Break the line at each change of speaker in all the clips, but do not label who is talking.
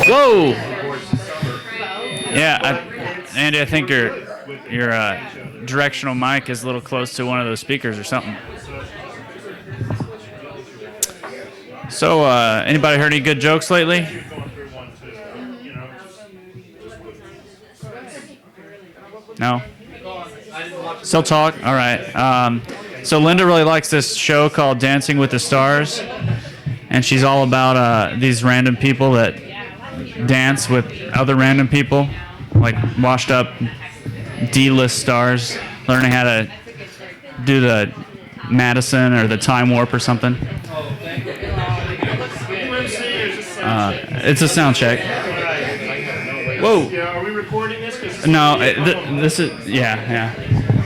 Whoa! Yeah, Andy, I think your directional mic is a little close to one of those speakers or something. So, anybody heard any good jokes lately? No? Still talk? All right. So Linda really likes this show called Dancing with the Stars, and she's all about these random people that dance with other random people, like washed up D-list stars, learning how to do the Madison or the Time Warp or something. It's a sound check. Whoa.
Are we recording this?
No, this is, yeah.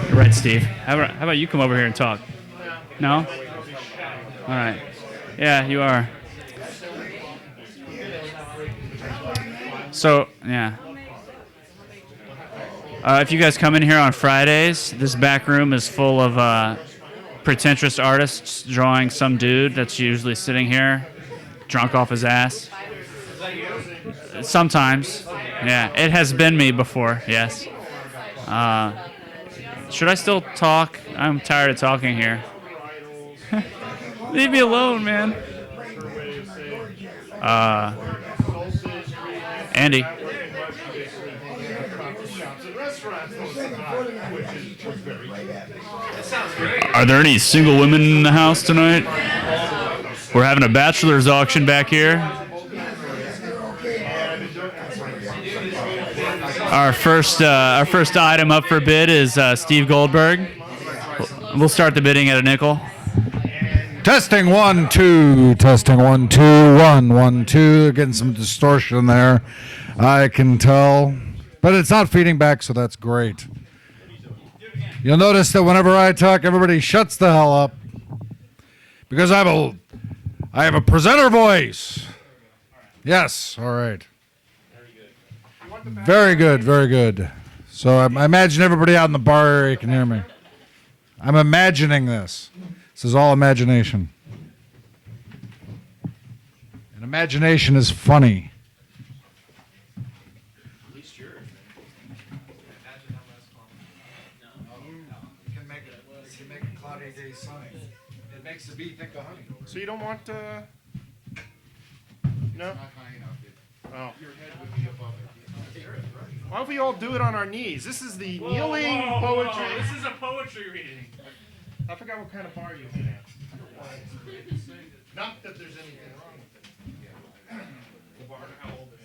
You're right, Steve. How about you come over here and talk? No? All right. Yeah, you are. So, yeah. If you guys come in here on Fridays, this back room is full of pretentious artists drawing some dude that's usually sitting here, drunk off his ass. Sometimes. Yeah, it has been me before, yes. Should I still talk? I'm tired of talking here. Leave me alone, man. Andy. Are there any single women in the house tonight? We're having a bachelor's auction back here. Our first item up for bid is Steve Goldberg. We'll start the bidding at a nickel.
Testing 1 2. Testing 1 2 1 1 2. Getting some distortion there, I can tell, but it's not feeding back, so that's great. You'll notice that whenever I talk, everybody shuts the hell up because I have a presenter voice. Yes, all right. Very good, very good. So I imagine everybody out in the bar area can hear me. I'm imagining this. This is all imagination. And imagination is funny.
At least yours. Imagine how less common. No. You can make a cloudy day sunny. It makes the bee think of honey.
So you don't want no?
It's not high enough.
Oh.
Your head would be above it.
Why don't we all do it on our knees? This is the kneeling poetry.
This is a poetry reading.
I forgot what kind of bar you've been at. Not that there's anything wrong with it. The bar, how old is it?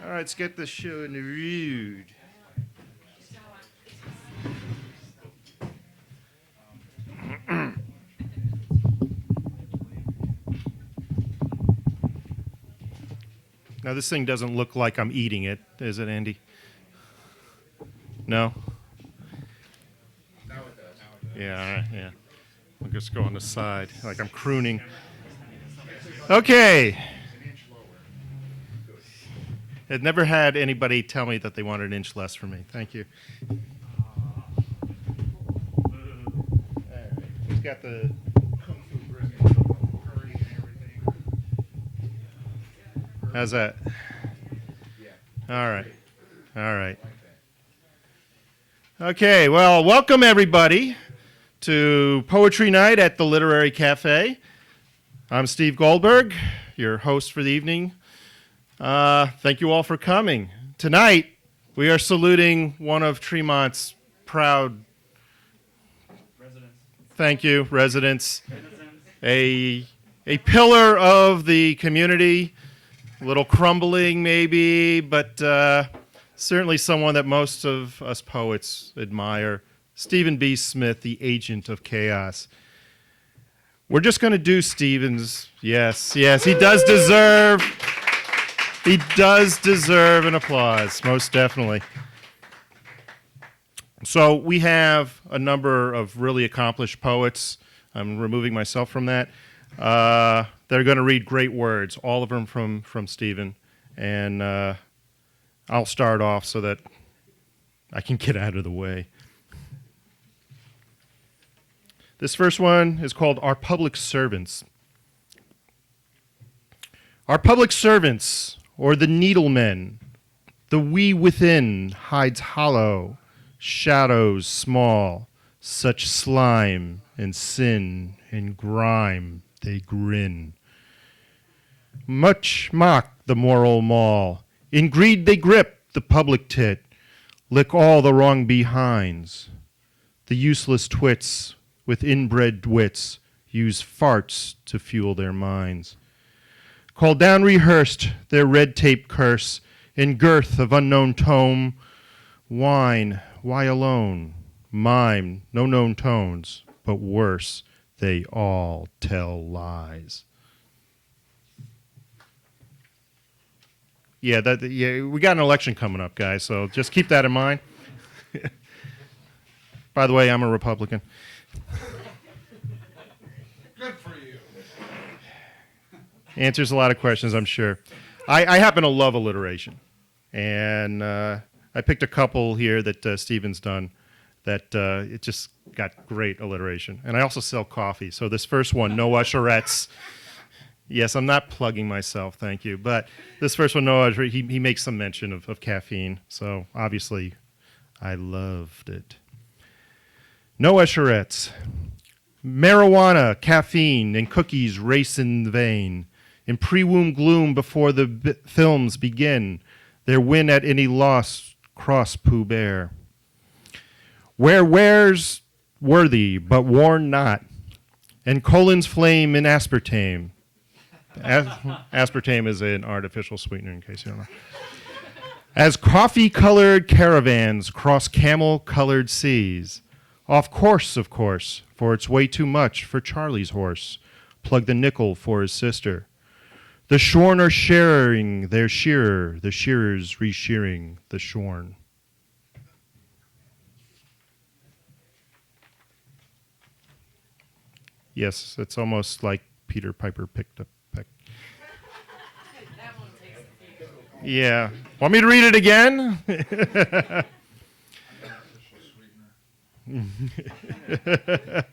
All right, let's get this show in the road. Now, this thing doesn't look like I'm eating it, is it, Andy? No?
Now it does.
Yeah, all right, yeah. I'll just go on the side, like I'm crooning. Okay. I've never had anybody tell me that they wanted an inch less from me. Thank you. All right. Who's got the kung fu brisket, curry and everything? How's that? Yeah. All right. All right. Okay, well, welcome everybody to Poetry Night at the Literary Cafe. I'm Steve Goldberg, your host for the evening. Thank you all for coming. Tonight, we are saluting one of Tremont's proud residents. Thank you, residents. A pillar of the community, a little crumbling maybe, but certainly someone that most of us poets admire. Stephen B. Smith, the agent of chaos. We're just going to do Stephen's. Yes, he does deserve He does deserve an applause, most definitely. So we have a number of really accomplished poets. I'm removing myself from that. They're going to read great words, all of them from Steven. And I'll start off so that I can get out of the way. This first one is called Our Public Servants. Our public servants, or the needlemen, the we within hides hollow, shadows small, such slime and sin and grime they grin. Much mock the moral maul, in greed they grip the public tit, lick all the wrong behinds. The useless twits with inbred wits use farts to fuel their minds. Call down rehearsed their red tape curse in girth of unknown tome. Whine, why alone? Mime, no known tones, but worse, they all tell lies. Yeah, we got an election coming up, guys, so just keep that in mind. By the way, I'm a Republican.
Good for you.
Answers a lot of questions, I'm sure. I happen to love alliteration, and I picked a couple here that Steven's done that it just got great alliteration. And I also sell coffee, so this first one, No Usherettes. Yes, I'm not plugging myself, thank you. But this first one, No Usherettes, he makes some mention of caffeine, so obviously I loved it. No Usherettes. Marijuana, caffeine, and cookies race in the vein. In pre-womb gloom before the films begin, their win at any loss cross Pooh Bear. Where wears worthy, but worn not, and colon's flame in aspartame. Aspartame is an artificial sweetener, in case you don't know. As coffee-colored caravans cross camel-colored seas. Off course, of course, for it's way too much for Charlie's horse. Plug the nickel for his sister. The shorn are sharing their shearer, the shearers re-shearing the shorn. Yes, it's almost like Peter Piper picked a peck. Yeah. Want me to read it again?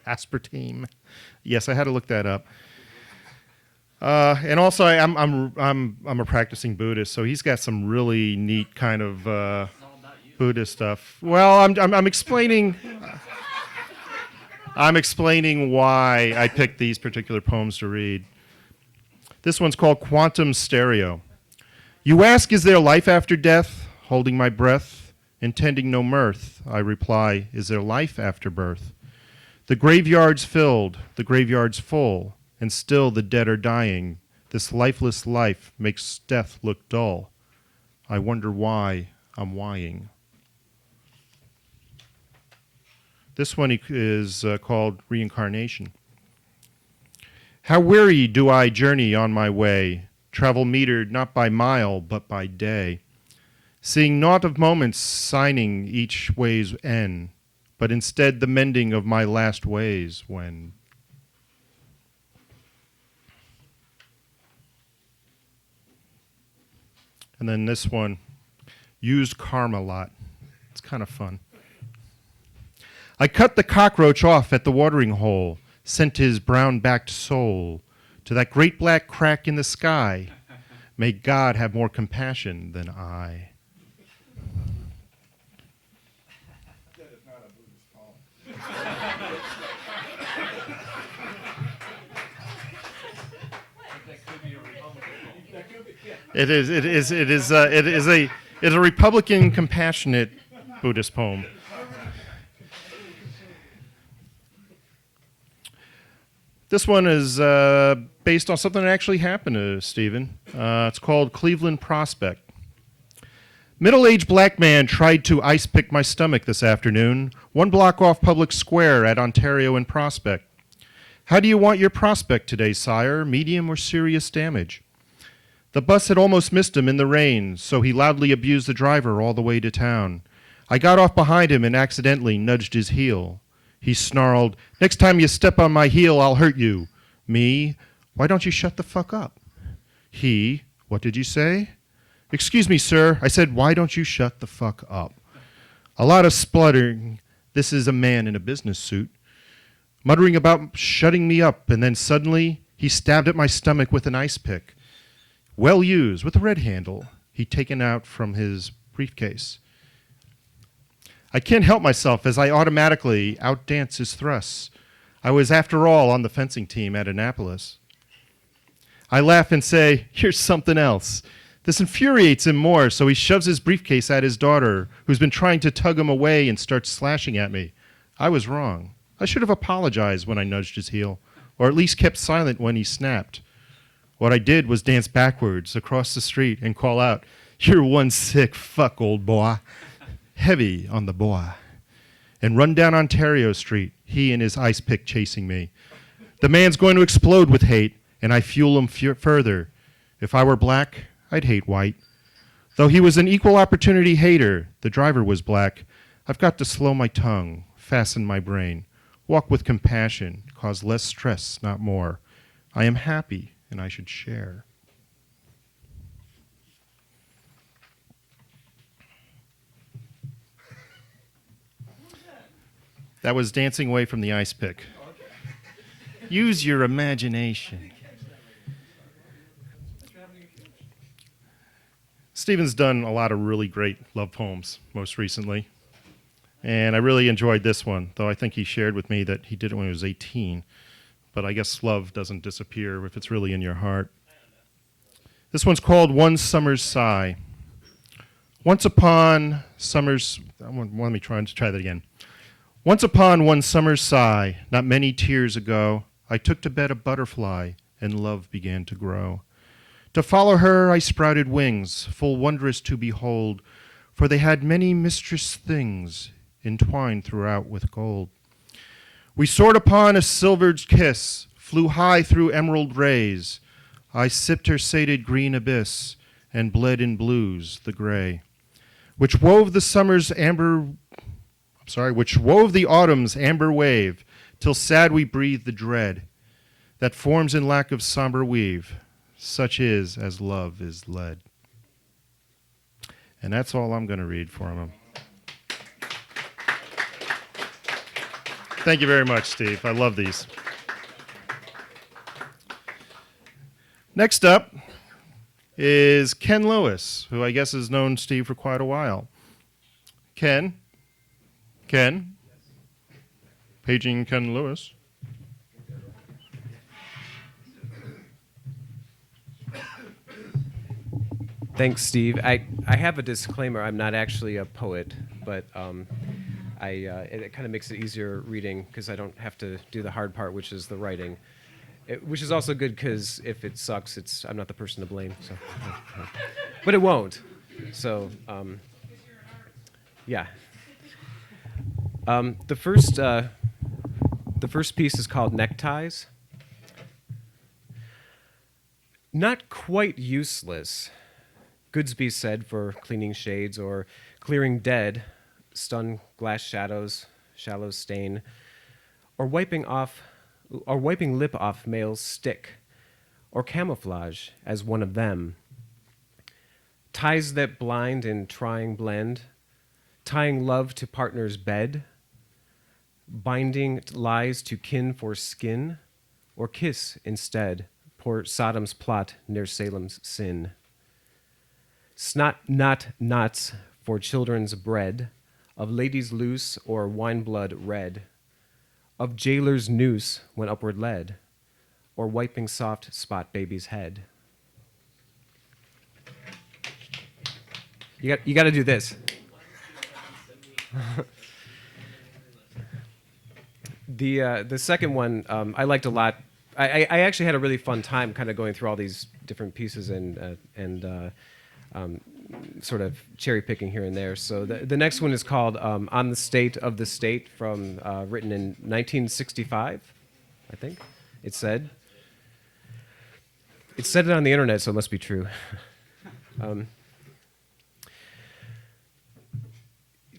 Aspartame. Yes, I had to look that up. And also, I'm a practicing Buddhist, so he's got some really neat kind of Buddhist stuff. Well, I'm explaining. I'm explaining why I picked these particular poems to read. This one's called Quantum Stereo. You ask, is there life after death? Holding my breath, intending no mirth, I reply, is there life after birth? The graveyard's filled, the graveyard's full, and still the dead are dying. This lifeless life makes death look dull. I wonder why I'm whying. This one is called Reincarnation. How weary do I journey on my way, travel metered not by mile but by day, seeing naught of moments signing each way's end, but instead the mending of my last ways when. And then this one, used karma lot. It's kind of fun. I cut the cockroach off at the watering hole, sent his brown-backed soul to that great black crack in the sky. May God have more compassion than I.
That is not a Buddhist poem.
It is a Republican compassionate Buddhist poem. This one is based on something that actually happened to Steven. It's called Cleveland Prospect. Middle-aged black man tried to ice pick my stomach this afternoon, 1 block off Public Square at Ontario and Prospect. How do you want your prospect today, sire? Medium or serious damage? The bus had almost missed him in the rain, so he loudly abused the driver all the way to town. I got off behind him and accidentally nudged his heel. He snarled, "Next time you step on my heel, I'll hurt you." Me, "Why don't you shut the fuck up?" He, "What did you say?" "Excuse me, sir." I said, "Why don't you shut the fuck up?" A lot of spluttering. This is a man in a business suit. Muttering about shutting me up, and then suddenly he stabbed at my stomach with an ice pick. Well used, with a red handle, he'd taken out from his briefcase. I can't help myself as I automatically outdance his thrusts. I was, after all, on the fencing team at Annapolis. I laugh and say, "Here's something else." This infuriates him more, so he shoves his briefcase at his daughter, who's been trying to tug him away, and starts slashing at me. I was wrong. I should have apologized when I nudged his heel, or at least kept silent when he snapped. What I did was dance backwards across the street and call out, "You're one sick fuck, old boy." Heavy on the boy. And run down Ontario Street, he and his ice pick chasing me. The man's going to explode with hate, and I fuel him further. If I were black, I'd hate white. Though he was an equal opportunity hater, the driver was black. I've got to slow my tongue, fasten my brain, walk with compassion, cause less stress, not more. I am happy, and I should share. That was dancing away from the ice pick. Use your imagination. Steven's done a lot of really great love poems most recently, and I really enjoyed this one, though I think he shared with me that he did it when he was 18, but I guess love doesn't disappear if it's really in your heart. This one's called One Summer's Sigh. Once upon summer's... Let me try that again. Once upon one summer's sigh, not many tears ago, I took to bed a butterfly, and love began to grow. To follow her I sprouted wings, full wondrous to behold, for they had many mistress things, entwined throughout with gold. We soared upon a silvered kiss, flew high through emerald rays. I sipped her sated green abyss, and bled in blues the gray, which wove the autumn's amber wave, till sad we breathed the dread that forms in lack of somber weave, such is as love is led. And that's all I'm going to read for him. Thank you very much, Steve. I love these. Next up is Kenn Louis, who I guess has known Steve for quite a while. Ken? Paging Kenn Louis.
Thanks, Steve. I have a disclaimer. I'm not actually a poet, but it kind of makes it easier reading because I don't have to do the hard part, which is the writing. Which is also good because if it sucks, I'm not the person to blame. So, but it won't. So, yeah. The first piece is called Neckties. Not quite useless. Goods be said for cleaning shades or clearing dead, stun glass shadows, shallow stain, or wiping lip off male's stick, or camouflage as one of them. Ties that blind and trying blend, tying love to partner's bed, binding lies to kin for skin, or kiss instead, poor Sodom's plot near Salem's sin. Snot not knots for children's bread, of ladies loose or wine blood red, of jailer's noose when upward led, or wiping soft spot baby's head. You got to do this. The second one I liked a lot. I actually had a really fun time kind of going through all these different pieces and sort of cherry picking here and there. So the next one is called "On the State of the State" from written in 1965, I think. It said, It said it on the internet, so it must be true.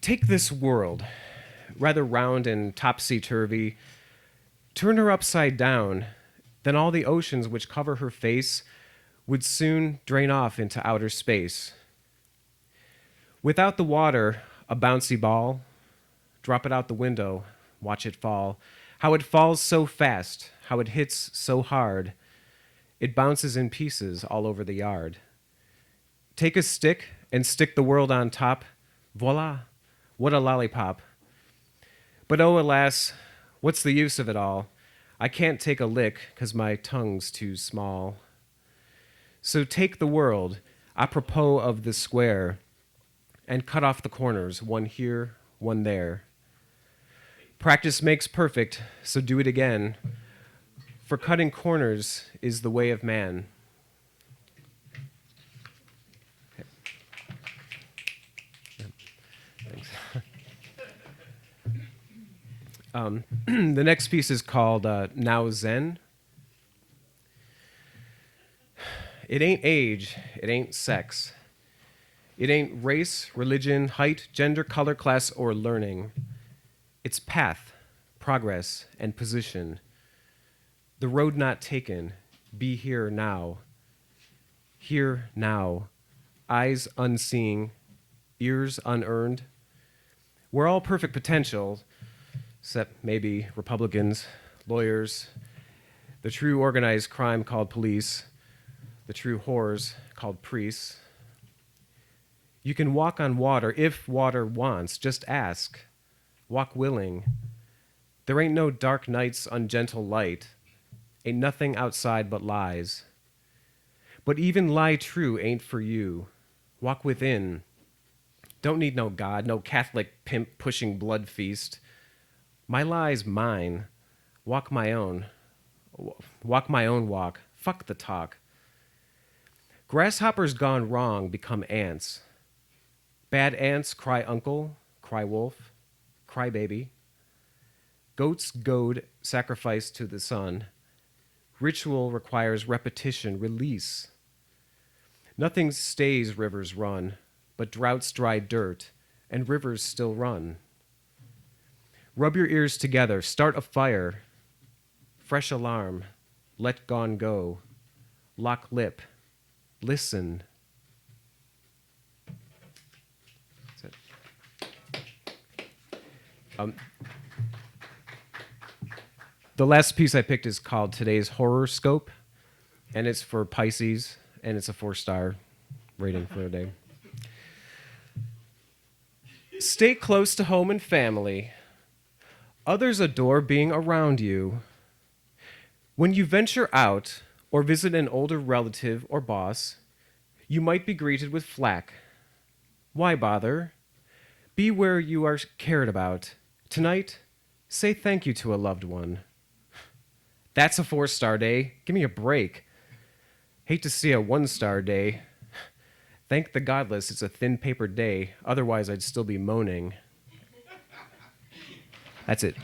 Take this world, rather round and topsy-turvy, turn her upside down, then all the oceans which cover her face would soon drain off into outer space. Without the water, a bouncy ball, drop it out the window, watch it fall. How it falls so fast, how it hits so hard. It bounces in pieces all over the yard. Take a stick and stick the world on top. Voila, what a lollipop. But oh, alas, what's the use of it all? I can't take a lick 'cause my tongue's too small. So take the world, apropos of the square, and cut off the corners, one here, one there. Practice makes perfect, so do it again. For cutting corners is the way of man. Okay. Yeah. Thanks. The next piece is called Now Zen. It ain't age, it ain't sex. It ain't race, religion, height, gender, color, class, or learning. It's path, progress, and position. The road not taken, be here now. Here now, eyes unseeing, ears unearned. We're all perfect potential, except maybe Republicans, lawyers, the true organized crime called police, the true whores called priests. You can walk on water if water wants, just ask. Walk willing. There ain't no dark night's ungentle light. Ain't nothing outside but lies. But even lie true ain't for you. Walk within. Don't need no God, no Catholic pimp pushing blood feast. My lie's mine. Walk my own. Walk my own walk. Fuck the talk. Grasshoppers gone wrong become ants. Bad ants cry uncle, cry wolf, cry baby. Goats goad sacrifice to the sun. Ritual requires repetition, release. Nothing stays rivers run, but droughts dry dirt, and rivers still run. Rub your ears together, start a fire. Fresh alarm, let gone go. Lock lip, listen. That's it. The last piece I picked is called Today's Horoscope, and it's for Pisces, and it's a 4-star rating for a day. Stay close to home and family. Others adore being around you. When you venture out or visit an older relative or boss, you might be greeted with flack. Why bother? Be where you are cared about. Tonight, say thank you to a loved one. That's a 4-star day. Give me a break. Hate to see a 1-star day. Thank the godless it's a thin paper day. Otherwise, I'd still be moaning. That's it.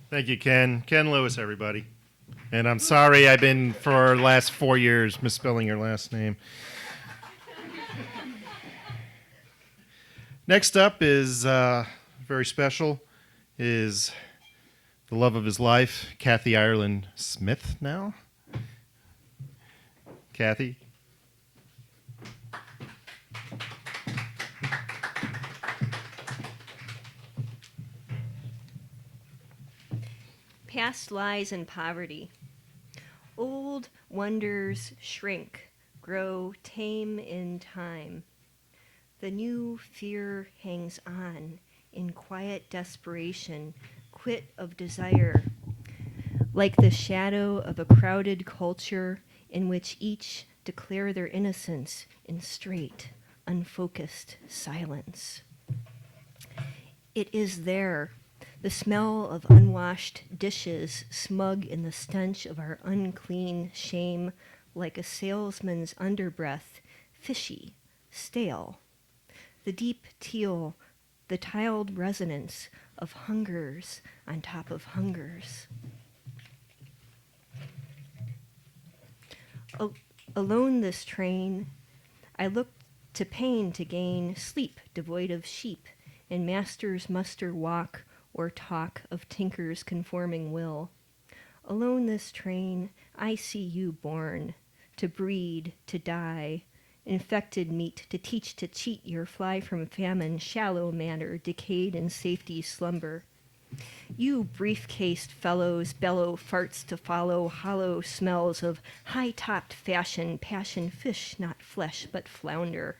Thank you, Ken. Kenn Louis, everybody. And I'm sorry I've been, for the last 4 years, misspelling your last name. Next up is very special, is the love of his life, Kathy Ireland Smith now. Kathy.
Past lies in poverty. Old wonders shrink, grow tame in time. The new fear hangs on in quiet desperation, quit of desire, like the shadow of a crowded culture in which each declare their innocence in straight, unfocused silence. It is there, the smell of unwashed dishes smug in the stench of our unclean shame, like a salesman's underbreath, fishy, stale. The deep teal, the tiled resonance of hungers on top of hungers. Alone this train, I look to pain to gain sleep devoid of sheep, and masters muster walk or talk of tinkers conforming will. Alone this train, I see you born, to breed, to die, infected meat, to teach, to cheat your fly from famine, shallow manner, decayed in safety slumber. You brief-cased fellows bellow farts to follow hollow smells of high-topped fashion, passion fish, not flesh, but flounder.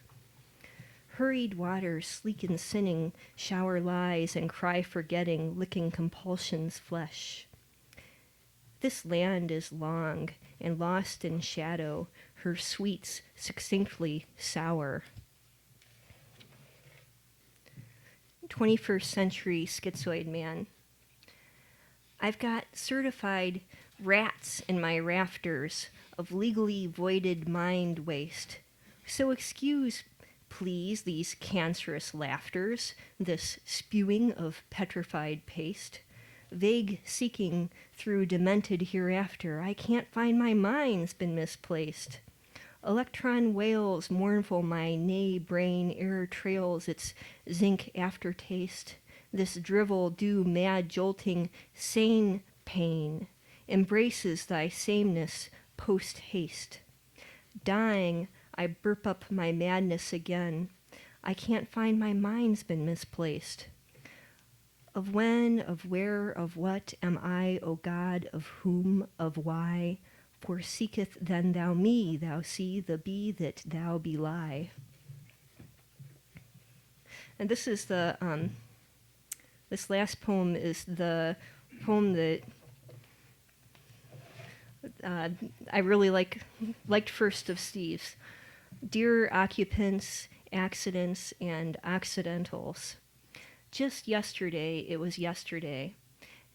Hurried waters, sleek and sinning, shower lies and cry forgetting, licking compulsion's flesh. This land is long and lost in shadow, her sweets succinctly sour. 21st century schizoid man. I've got certified rats in my rafters of legally voided mind waste. So excuse, please, these cancerous laughters, this spewing of petrified paste. Vague seeking through demented hereafter, I can't find my mind's been misplaced. Electron wails, mournful my nay brain error trails its zinc aftertaste. This drivel due mad jolting sane pain embraces thy sameness post haste. Dying, I burp up my madness again. I can't find my mind's been misplaced. Of when, of where, of what am I, O God, of whom, of why? Forseeketh then thou me, thou see the be that thou belie. And this is the, this last poem is the poem that I really liked first of Steve's. Dear occupants, accidents, and occidentals. Just yesterday it was yesterday.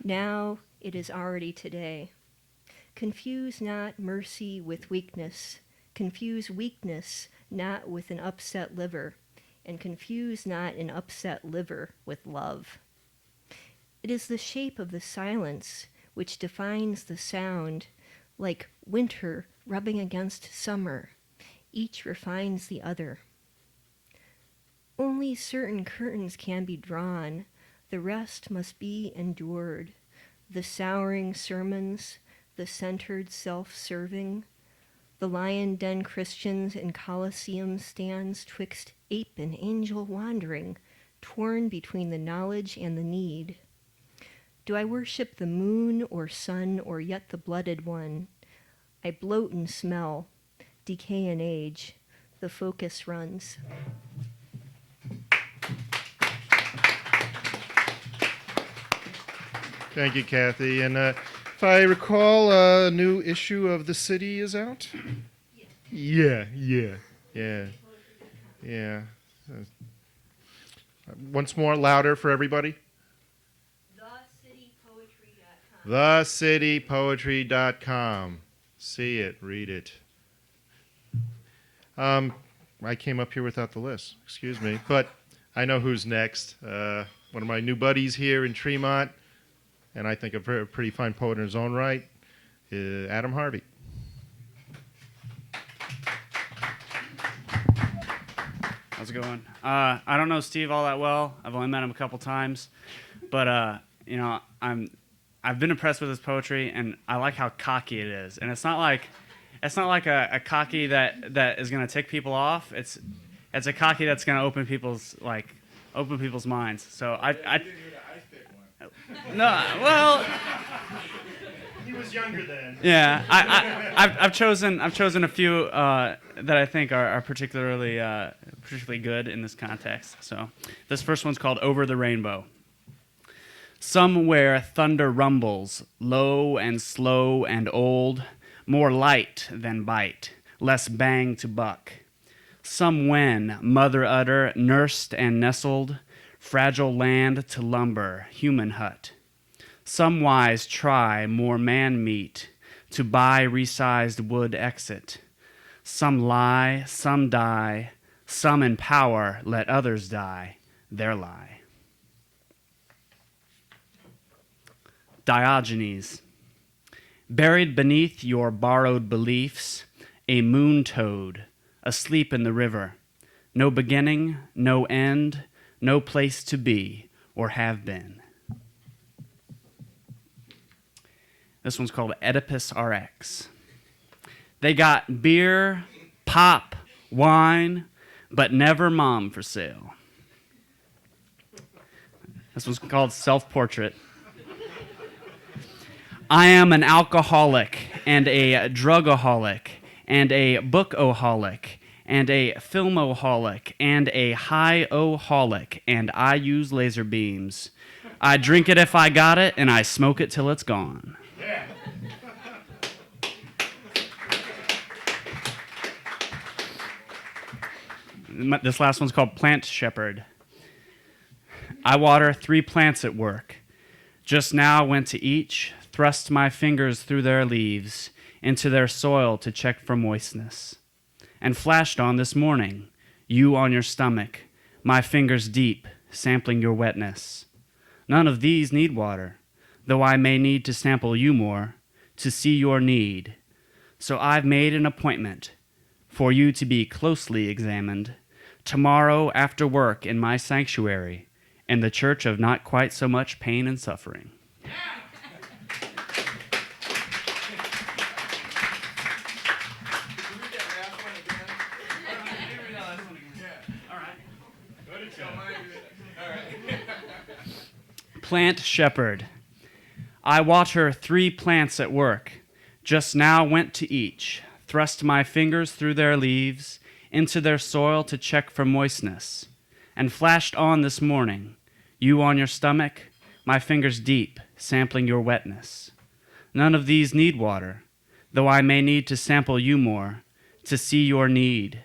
Now it is already today. Confuse not mercy with weakness. Confuse weakness not with an upset liver. And confuse not an upset liver with love. It is the shape of the silence which defines the sound, like winter rubbing against summer. Each refines the other. Only certain curtains can be drawn. The rest must be endured. The souring sermons, the centered self-serving, the lion den Christians in Colosseum stands twixt ape and angel wandering, torn between the knowledge and the need. Do I worship the moon or sun or yet the blooded one? I bloat and smell, decay and age, the focus runs.
Thank you, Kathy. And if I recall, a new issue of The City is out? Yeah. Once more, louder for everybody. TheCityPoetry.com. See it, read it. I came up here without the list, excuse me, but I know who's next. One of my new buddies here in Tremont, and I think a pretty fine poet in his own right, Adam Harvey.
How's it going? I don't know Steve all that well. I've only met him a couple times, but you know, I've been impressed with his poetry, and I like how cocky it is. And it's not like a cocky that is gonna tick people off. It's a cocky that's gonna open people's minds. So no, well,
He was younger then.
yeah, I've chosen a few that I think are particularly good in this context. So this first one's called Over the Rainbow. Somewhere thunder rumbles, low and slow and old, more light than bite, less bang to buck. Some when, mother udder, nursed and nestled, fragile land to lumber, human hut. Some wise try more man meat, to buy resized wood exit. Some lie, some die, some in power let others die, their lie. Diogenes. Buried beneath your borrowed beliefs, a moon toad, asleep in the river. No beginning, no end, no place to be or have been. This one's called Oedipus RX. They got beer, pop, wine, but never mom for sale. This one's called Self-Portrait. I am an alcoholic and a drugaholic and a bookaholic and a filmoholic and a high-oholic, and I use laser beams. I drink it if I got it, and I smoke it till it's gone. Yeah. This last one's called Plant Shepherd. I water 3 plants at work. Just now went to each, thrust my fingers through their leaves into their soil to check for moistness, and flashed on this morning, you on your stomach, my fingers deep, sampling your wetness. None of these need water, though I may need to sample you more, to see your need. So I've made an appointment for you to be closely examined tomorrow after work in my sanctuary, in the church of not quite so much pain and suffering. Plant Shepherd. I water 3 plants at work. Just now went to each, thrust my fingers through their leaves into their soil to check for moistness, and flashed on this morning, you on your stomach, my fingers deep, sampling your wetness. None of these need water, though I may need to sample you more, to see your need.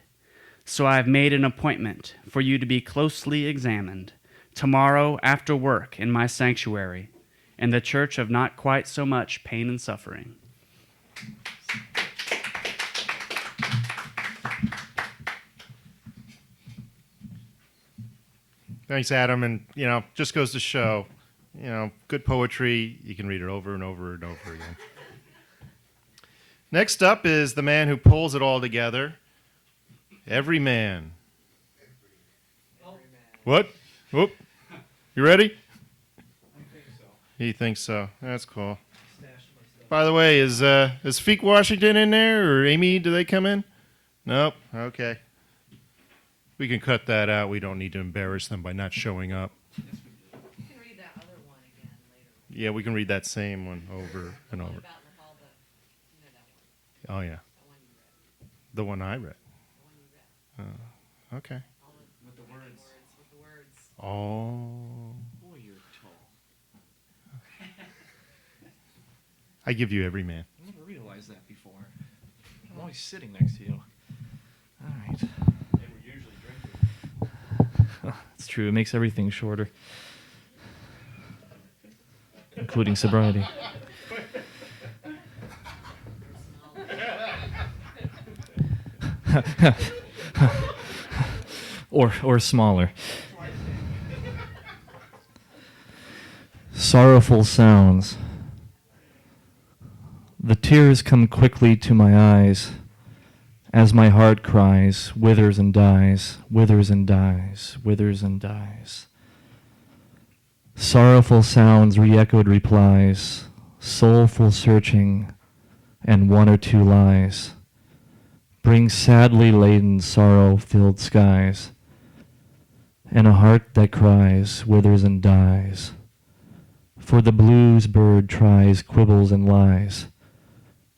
So I have made an appointment for you to be closely examined tomorrow after work in my sanctuary, in the church of not quite so much pain and suffering.
Thanks, Adam. And, just goes to show, good poetry, you can read it over and over and over again. Next up is the man who pulls it all together, Everyman. What? Whoop. You ready?
I think so.
He thinks so. That's cool. By the way, is Feek Washington in there, or Amy, do they come in? Nope. Okay. We can cut that out. We don't need to embarrass them by not showing up.
You can read that other one again later.
Yeah, we can read that same one over and over.
About all the, that one.
Oh, yeah.
The one you read.
The one I read.
The one you read.
Okay.
All
With the words.
with the words.
Oh.
Boy, you're tall.
I give you every man.
I never realized that before. I'm always sitting next to you. All right.
They were usually drinking.
It's true. It makes everything shorter, including sobriety. or smaller. Sorrowful sounds. The tears come quickly to my eyes as my heart cries, withers and dies, withers and dies, withers and dies. Sorrowful sounds re-echoed replies, soulful searching, and 1 or 2 lies. Bring sadly laden sorrow-filled skies, and a heart that cries, withers and dies. For the blues bird tries, quibbles and lies,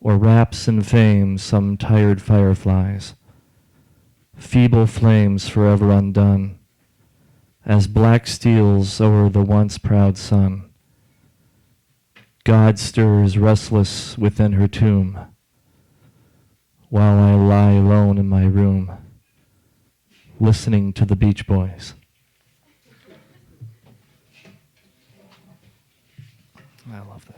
or wraps in fame some tired fireflies. Feeble flames forever undone, as black steals o'er the once proud sun. God stirs restless within her tomb, while I lie alone in my room, listening to the Beach Boys. I love that.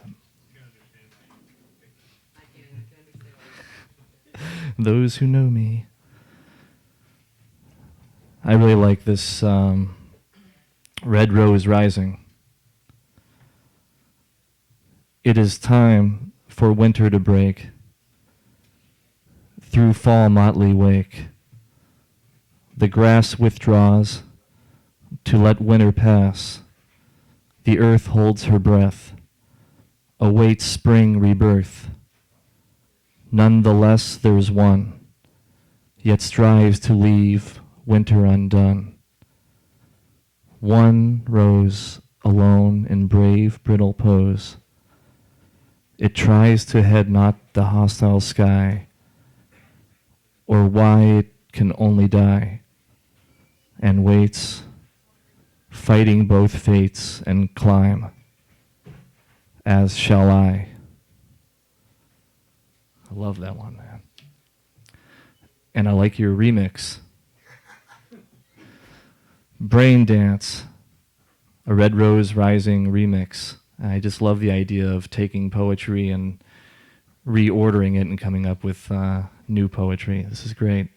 Those who know me. I really like this Red Rose Rising. It is time for winter to break. Through fall motley wake, the grass withdraws to let winter pass. The earth holds her breath, awaits spring rebirth. None the less there's one, yet strives to leave winter undone. One rose alone in brave brittle pose. It tries to head not the hostile sky, or why it can only die, and waits, fighting both fates and climb, as shall I. I love that one, man. And I like your remix. Brain Dance, a Red Rose Rising remix. I just love the idea of taking poetry and reordering it and coming up with new poetry. This is great.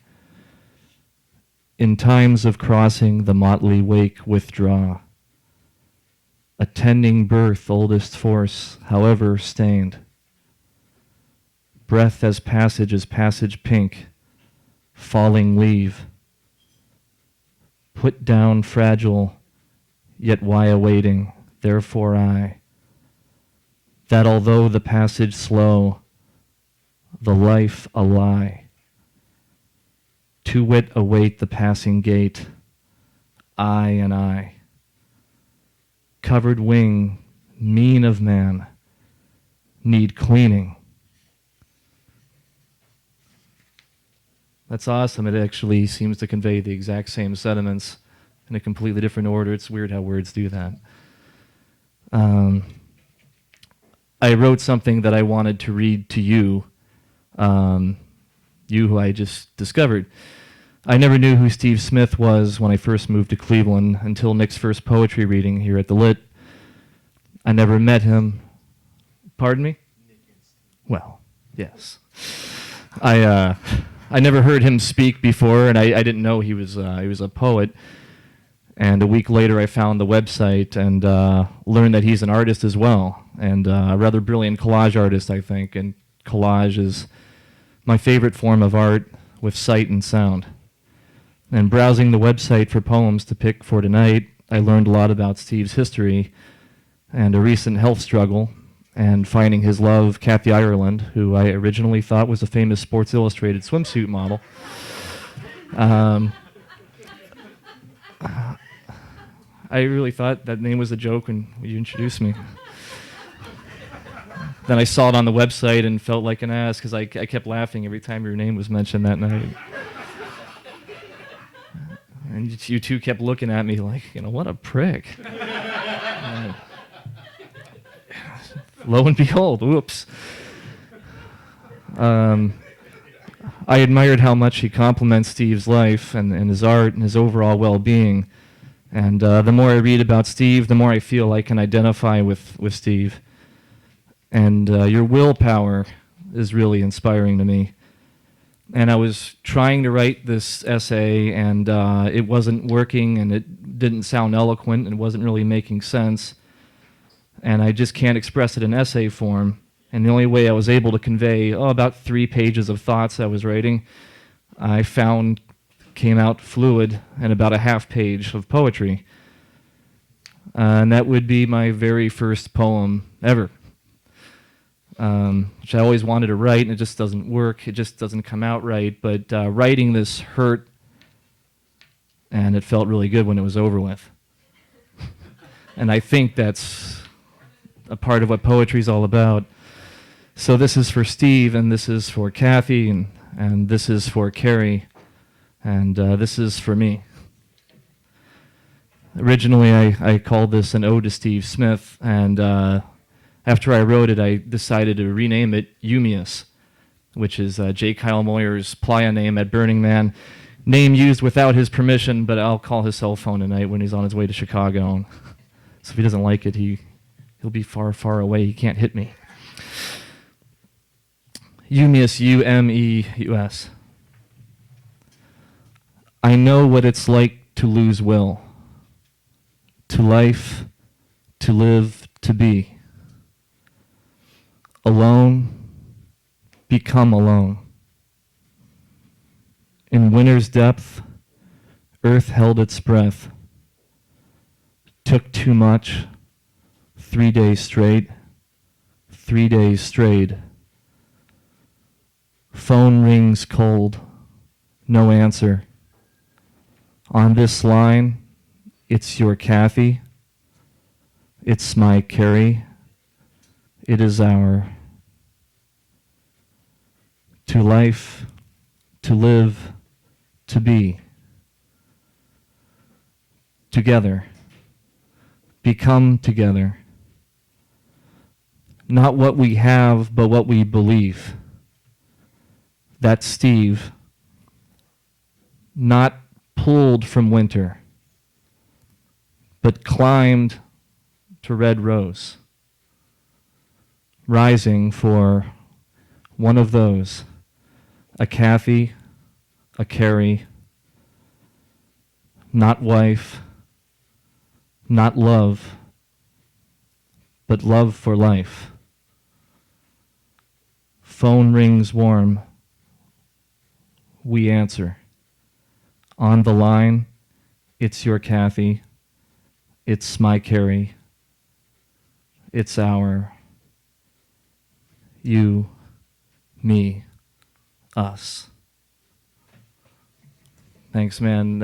In times of crossing the motley wake withdraw. Attending birth oldest force, however stained. Breath as passage pink, falling leave. Put down fragile, yet why awaiting, therefore I. That although the passage slow, the life a lie. To wit await the passing gate, I and I. Covered wing, mean of man, need cleaning. That's awesome. It actually seems to convey the exact same sentiments in a completely different order. It's weird how words do that. I wrote something that I wanted to read to you, you who I just discovered. I never knew who Steve Smith was when I first moved to Cleveland until Nick's first poetry reading here at the Lit. I never met him. Pardon me? Well, yes. I never heard him speak before, and I didn't know he was a poet. And a week later, I found the website and learned that he's an artist as well, and a rather brilliant collage artist, I think. And collage is my favorite form of art with sight and sound. And browsing the website for poems to pick for tonight, I learned a lot about Steve's history and a recent health struggle, and finding his love, Kathy Ireland, who I originally thought was a famous Sports Illustrated swimsuit model. I really thought that name was a joke when you introduced me. Then I saw it on the website and felt like an ass because I kept laughing every time your name was mentioned that night. And you two kept looking at me like, what a prick. Lo and behold, whoops. I admired how much he compliments Steve's life and his art and his overall well-being. And the more I read about Steve, the more I feel I can identify with Steve. And your willpower is really inspiring to me. And I was trying to write this essay, and it wasn't working, and it didn't sound eloquent, and it wasn't really making sense. And I just can't express it in essay form. And the only way I was able to convey about 3 pages of thoughts I was writing, I found came out fluid and about a half page of poetry. And that would be my very first poem ever, which I always wanted to write, and it just doesn't work. It just doesn't come out right. But writing this hurt, and it felt really good when it was over with. And I think that's a part of what poetry is all about. So this is for Steve, and this is for Kathy, and this is for Carrie, and this is for me. Originally, I called this an ode to Steve Smith, and after I wrote it, I decided to rename it Eumius, which is J. Kyle Moyer's playa name at Burning Man. Name used without his permission, but I'll call his cell phone tonight when he's on his way to Chicago. So if he doesn't like it, he'll be far, far away. He can't hit me. Eumius, U-M-E-U-S. I know what it's like to lose will, to life, to live, to be. Alone, become alone. In winter's depth, earth held its breath. Took too much, 3 days straight, 3 days strayed. Phone rings cold, no answer. On this line, it's your Kathy, it's my Carrie, it is our. To life, to live, to be. Together, become together. Not what we have, but what we believe. That's Steve, not pulled from winter, but climbed to red rose, rising for one of those, a Kathy, a Carrie, not wife, not love, but love for life. Phone rings warm. We answer. On the line, it's your Kathy, it's my Carrie, it's our, you, me, us. Thanks, man.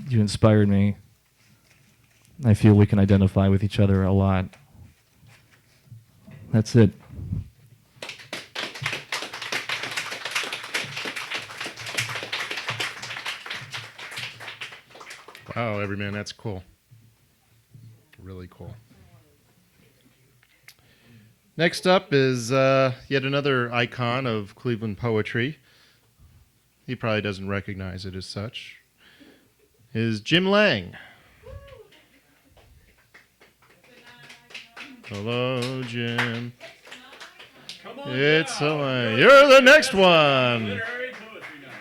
You inspired me. I feel we can identify with each other a lot. That's it.
Wow, Everyman, that's cool. Really cool. Next up is yet another icon of Cleveland poetry. He probably doesn't recognize it as such. Is Jim Lang. Hello, Jim.
Come on
It's
down.
Lang. You're the next one.
Literary poetry night.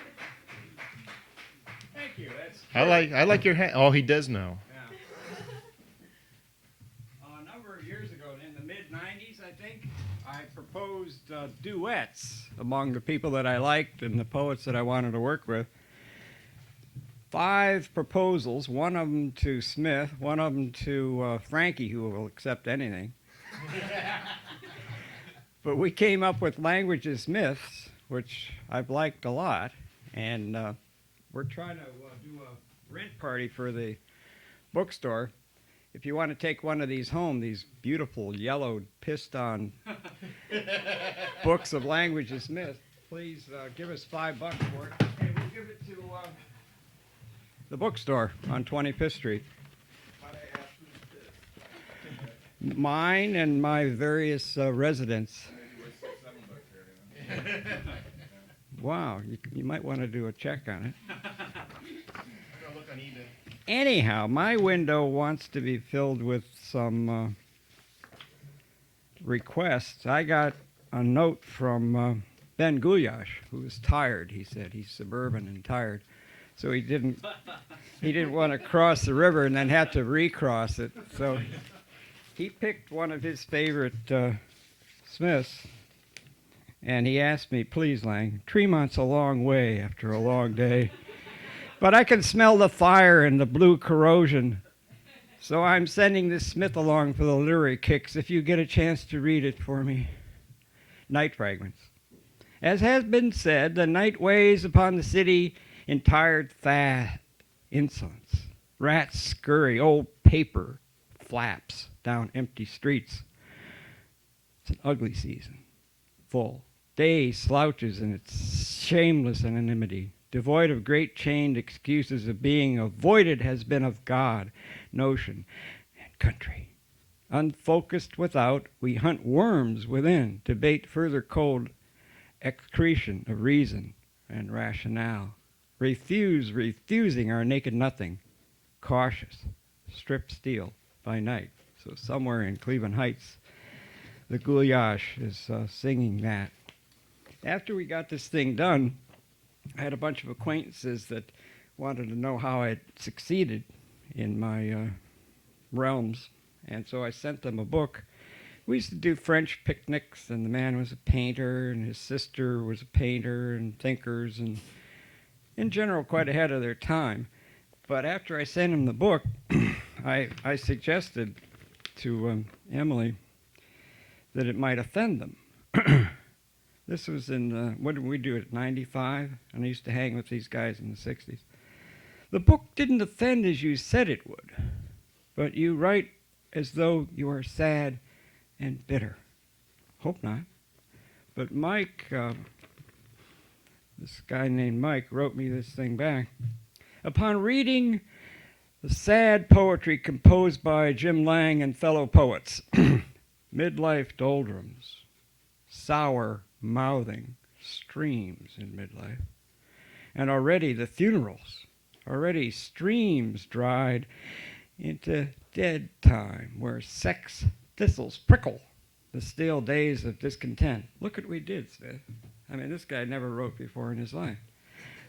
Thank you. That's
I like your hat. Oh, he does know.
a number of years ago, in the mid-'90s, I think, I proposed duets among the people that I liked and the poets that I wanted to work with. 5 proposals, one of them to Smith, one of them to Franke, who will accept anything. But we came up with Languages Myths, which I've liked a lot, and we're trying to do a rent party for the bookstore. If you want to take one of these home, these beautiful yellowed piston books of Languages Myths, please give us $5 for it. Okay, we'll give it to the bookstore on 25th Street. Mine and my various residents. Wow, you might want to do a check on it. Anyhow, my window wants to be filled with some requests. I got a note from Ben Gouliash, who was tired. He said he's suburban and tired, so he didn't want to cross the river and then have to recross it. So he picked one of his favorite Smiths, and he asked me, "Please, Lang, Tremont's a long way after a long day, but I can smell the fire and the blue corrosion. So I'm sending this Smith along for the literary kicks if you get a chance to read it for me." Night Fragments. As has been said, the night weighs upon the city in tired, fat insolence. Rats scurry, old paper flaps down empty streets. It's an ugly season, full. Day slouches in its shameless anonymity. Devoid of great chained excuses of being avoided has been of God, notion, and country. Unfocused without, we hunt worms within to bait further cold excretion of reason and rationale. Refusing our naked nothing, cautious, strip steel by night. So somewhere in Cleveland Heights, the Gouliash is singing that. After we got this thing done, I had a bunch of acquaintances that wanted to know how I had succeeded in my realms, and so I sent them a book We used to do French picnics, and the man was a painter, and his sister was a painter, and thinkers, and in general quite ahead of their time. But after I sent him the book, I suggested to Emily that it might offend them. This was in, what did we do, at 95? And I used to hang with these guys in the 60s. The book didn't offend as you said it would, but you write as though you are sad and bitter. Hope not. But Mike, this guy named Mike, wrote me this thing back. Upon reading the sad poetry composed by Jim Lang and fellow poets, midlife doldrums, sour mouthing streams in midlife, and already the funerals, already streams dried into dead time where sex thistles prickle the stale days of discontent. Look what we did, Smith. I mean, this guy never wrote before in his life.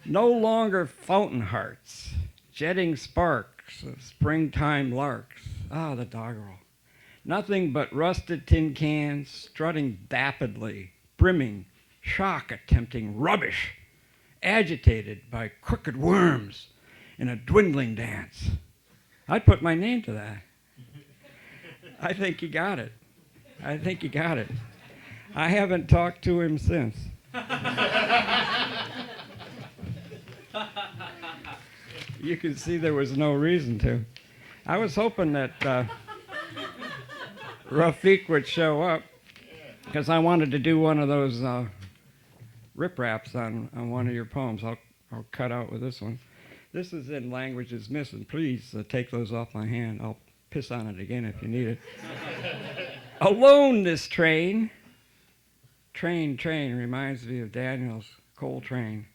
No longer fountain hearts, jetting sparks of springtime larks. Ah, the doggerel. Nothing but rusted tin cans, strutting vapidly, brimming, shock-attempting rubbish, agitated by crooked worms in a dwindling dance. I'd put my name to that. I think he got it. I think he got it. I haven't talked to him since. You can see there was no reason to. I was hoping that Rafiq would show up because I wanted to do one of those rip-raps on one of your poems. I'll cut out with this one. This is in Languages Missing. Please take those off my hand. I'll piss on it again if you need it. Alone this train. Train reminds me of Daniel's Coltrane.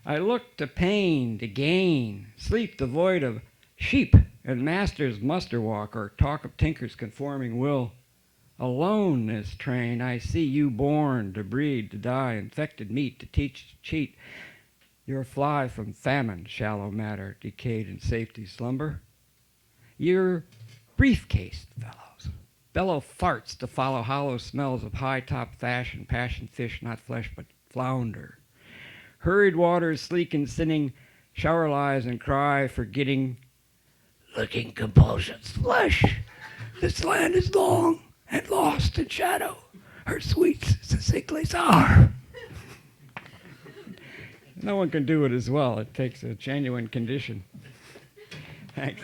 I look to pain, to gain, sleep devoid of sheep and master's muster walk or talk of tinker's conforming will. Alone this train, I see you born to breed, to die, infected meat, to teach, to cheat. You're fly from famine, shallow matter, decayed in safety slumber. You're briefcased fellows, bellow farts to follow hollow smells of high-top fashion, passion fish, not flesh, but flounder. Hurried waters sleek and sinning, shower lies and cry, forgetting, looking compulsions flesh. This land is long and lost in shadow. Her sweets succinctly sour. No one can do it as well. It takes a genuine condition. Thanks.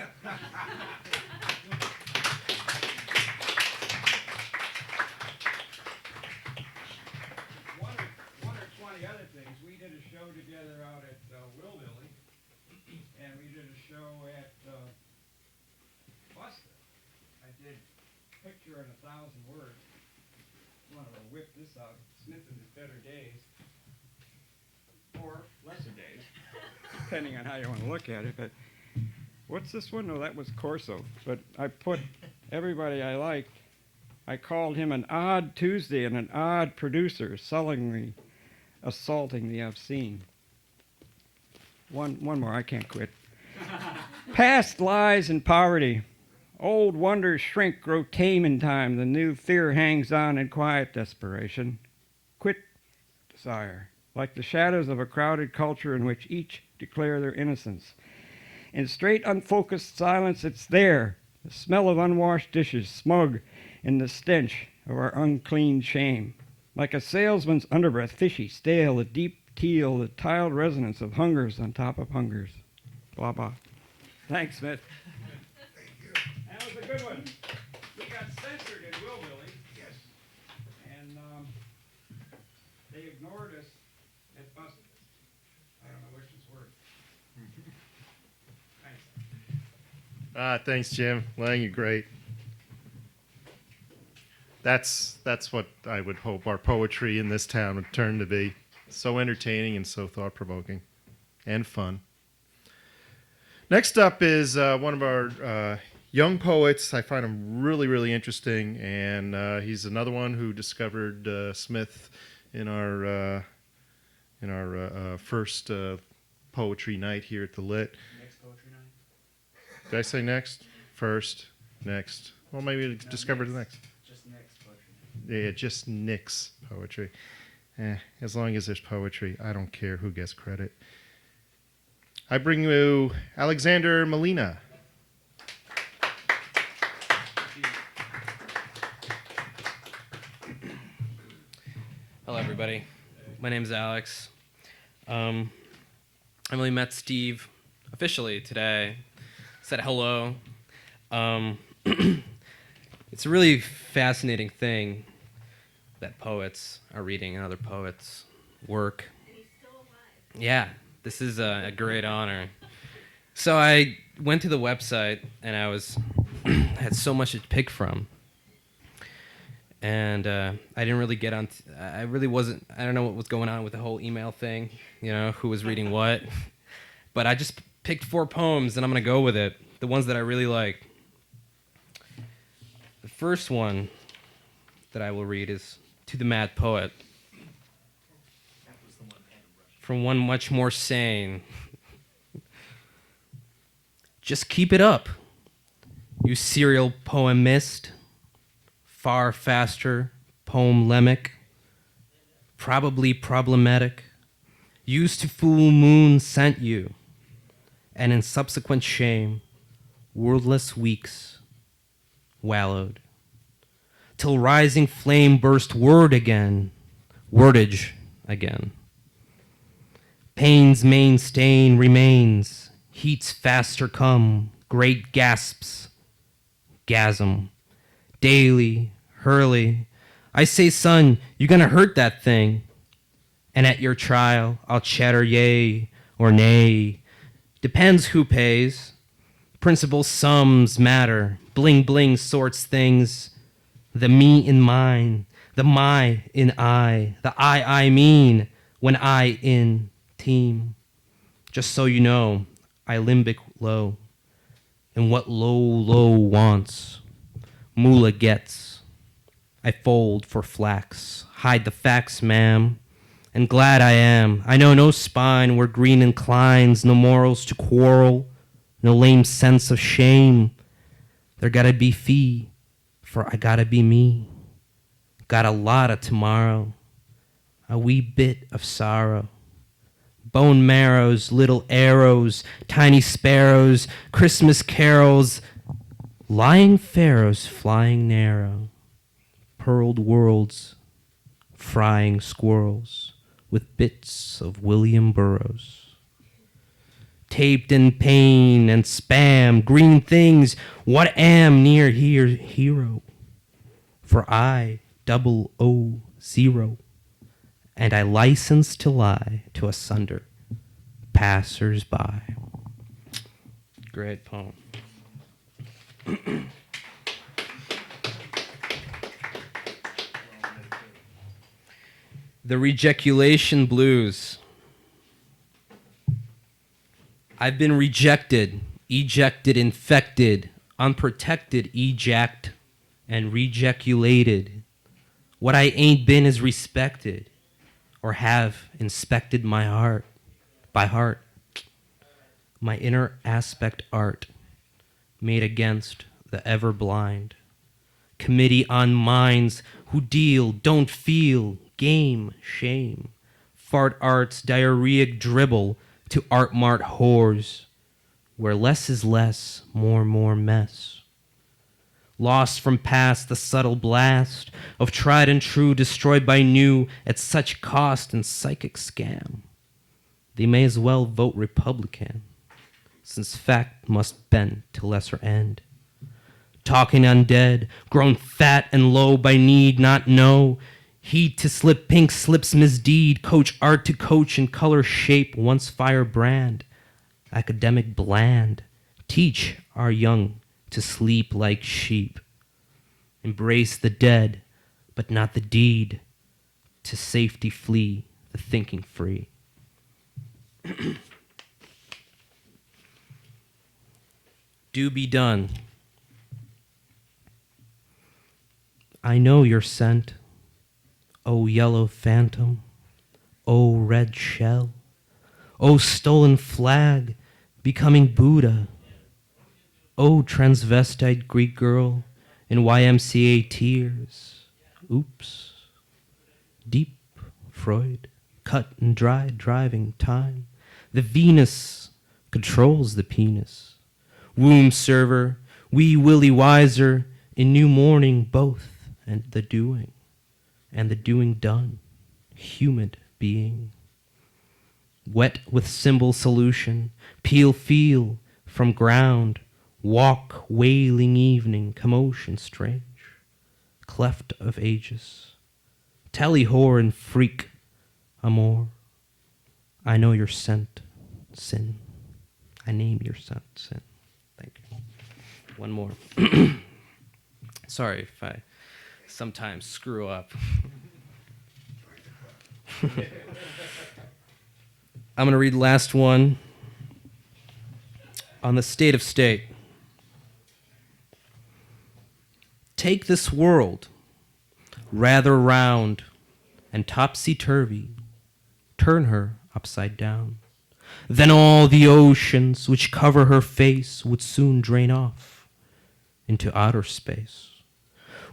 One or 20 other things. We did a show together out at Willbilly, and we did a show at Buster. I did Picture in 1,000 Words. I want to whip this out. Smith in his better days. Or lesser days, depending on how you want to look at it. But what's this one? No, that was Corso. But I put everybody I liked. I called him an odd Tuesday and an odd producer, sullenly assaulting the obscene. One more, I can't quit. Past lies in poverty. Old wonders shrink, grow tame in time. The new fear hangs on in quiet desperation. Quit desire. Like the shadows of a crowded culture in which each declare their innocence. In straight, unfocused silence, it's there, the smell of unwashed dishes, smug in the stench of our unclean shame. Like a salesman's underbreath, fishy, stale, a deep teal, the tiled resonance of hungers on top of hungers. Blah, blah. Thanks, Smith.
Thank you.
That was a good one. We got censored in Willbilly.
Yes.
And they ignored us. It busted us. I don't know which is worse. Thanks.
Thanks, Jim. Lang, you're great. That's what I would hope our poetry in this town would turn to be. So entertaining and so thought-provoking and fun. Next up is one of our young poets. I find him really, really interesting, and he's another one who discovered Smith in our first poetry night here at the Lit.
Next poetry night?
Did I say next? First, next. Well, maybe
No,
discover the
next.
next.
Just next, but
It just nicks poetry. As long as there's poetry, I don't care who gets credit. I bring you Alexander Molina.
Hello, everybody. My name's Alex. I only met Steve officially today. Said hello. It's a really fascinating thing that poets are reading other poets' work.
And he's still alive.
Yeah, this is a great honor. So I went to the website and I had so much to pick from. And I didn't really get on. I really wasn't. I don't know what was going on with the whole email thing. You know, who was reading what. But I just picked 4 poems, and I'm gonna go with it. The ones that I really like. The first one that I will read is "To the Mad Poet," from one much more sane. Just keep it up, you serial poemist. Far faster, poem-lemic, probably problematic, used to full moon sent you, and in subsequent shame, wordless weeks wallowed, till rising flame burst wordage again. Pain's main stain remains, heats faster come, great gasps, gasm. Daily, Hurley, I say, son, you're gonna hurt that thing. And at your trial, I'll chatter yea or nay. Depends who pays. Principal sums matter. Bling bling sorts things. The me in mine, the my in I, the I mean when I in team. Just so you know, I limbic low. And what low wants. Moolah gets. I fold for flax. Hide the facts, ma'am. And glad I am. I know no spine where green inclines, no morals to quarrel, no lame sense of shame. There gotta be fee, for I gotta be me. Got a lot of tomorrow, a wee bit of sorrow. Bone marrows, little arrows, tiny sparrows, Christmas carols, lying pharaohs flying narrow, pearled worlds, frying squirrels with bits of William Burroughs. Taped in pain and spam, green things, what am near here hero? For I 000, and I license to lie to asunder passers-by. Great poem. The Rejeculation Blues. I've been rejected, ejected, infected, unprotected, eject, and rejeculated. What I ain't been is respected, or have inspected my heart, by heart. My inner aspect art, made against the ever blind. Committee on minds who deal, don't feel, game, shame. Fart arts, diarrheic dribble to art mart whores, where less is less, more mess. Lost from past the subtle blast of tried and true, destroyed by new at such cost and psychic scam. They may as well vote Republican, since fact must bend to lesser end. Talking undead, grown fat and low by need not know, heed to slip pink slips misdeed, coach art to coach in color shape, once firebrand, academic bland, teach our young to sleep like sheep, embrace the dead, but not the deed, to safety flee, the thinking free. Do be done. I know your scent, O yellow phantom, O red shell, O stolen flag, becoming Buddha, O transvestite Greek girl in YMCA tears, oops. Deep, Freud, cut and dried, driving time. The Venus controls the penis. Womb server, wee Willie wiser, in new morning both, and the doing done, humid being. Wet with symbol solution, peel feel from ground, walk wailing evening, commotion strange, cleft of ages, tally whore and freak, amor. I know your scent, sin. I name your scent, sin. Thank you. One more. Sorry if I sometimes screw up. I'm going to read the last one on the state of state. Take this world, rather round and topsy-turvy, turn her upside down. Then all the oceans which cover her face would soon drain off into outer space.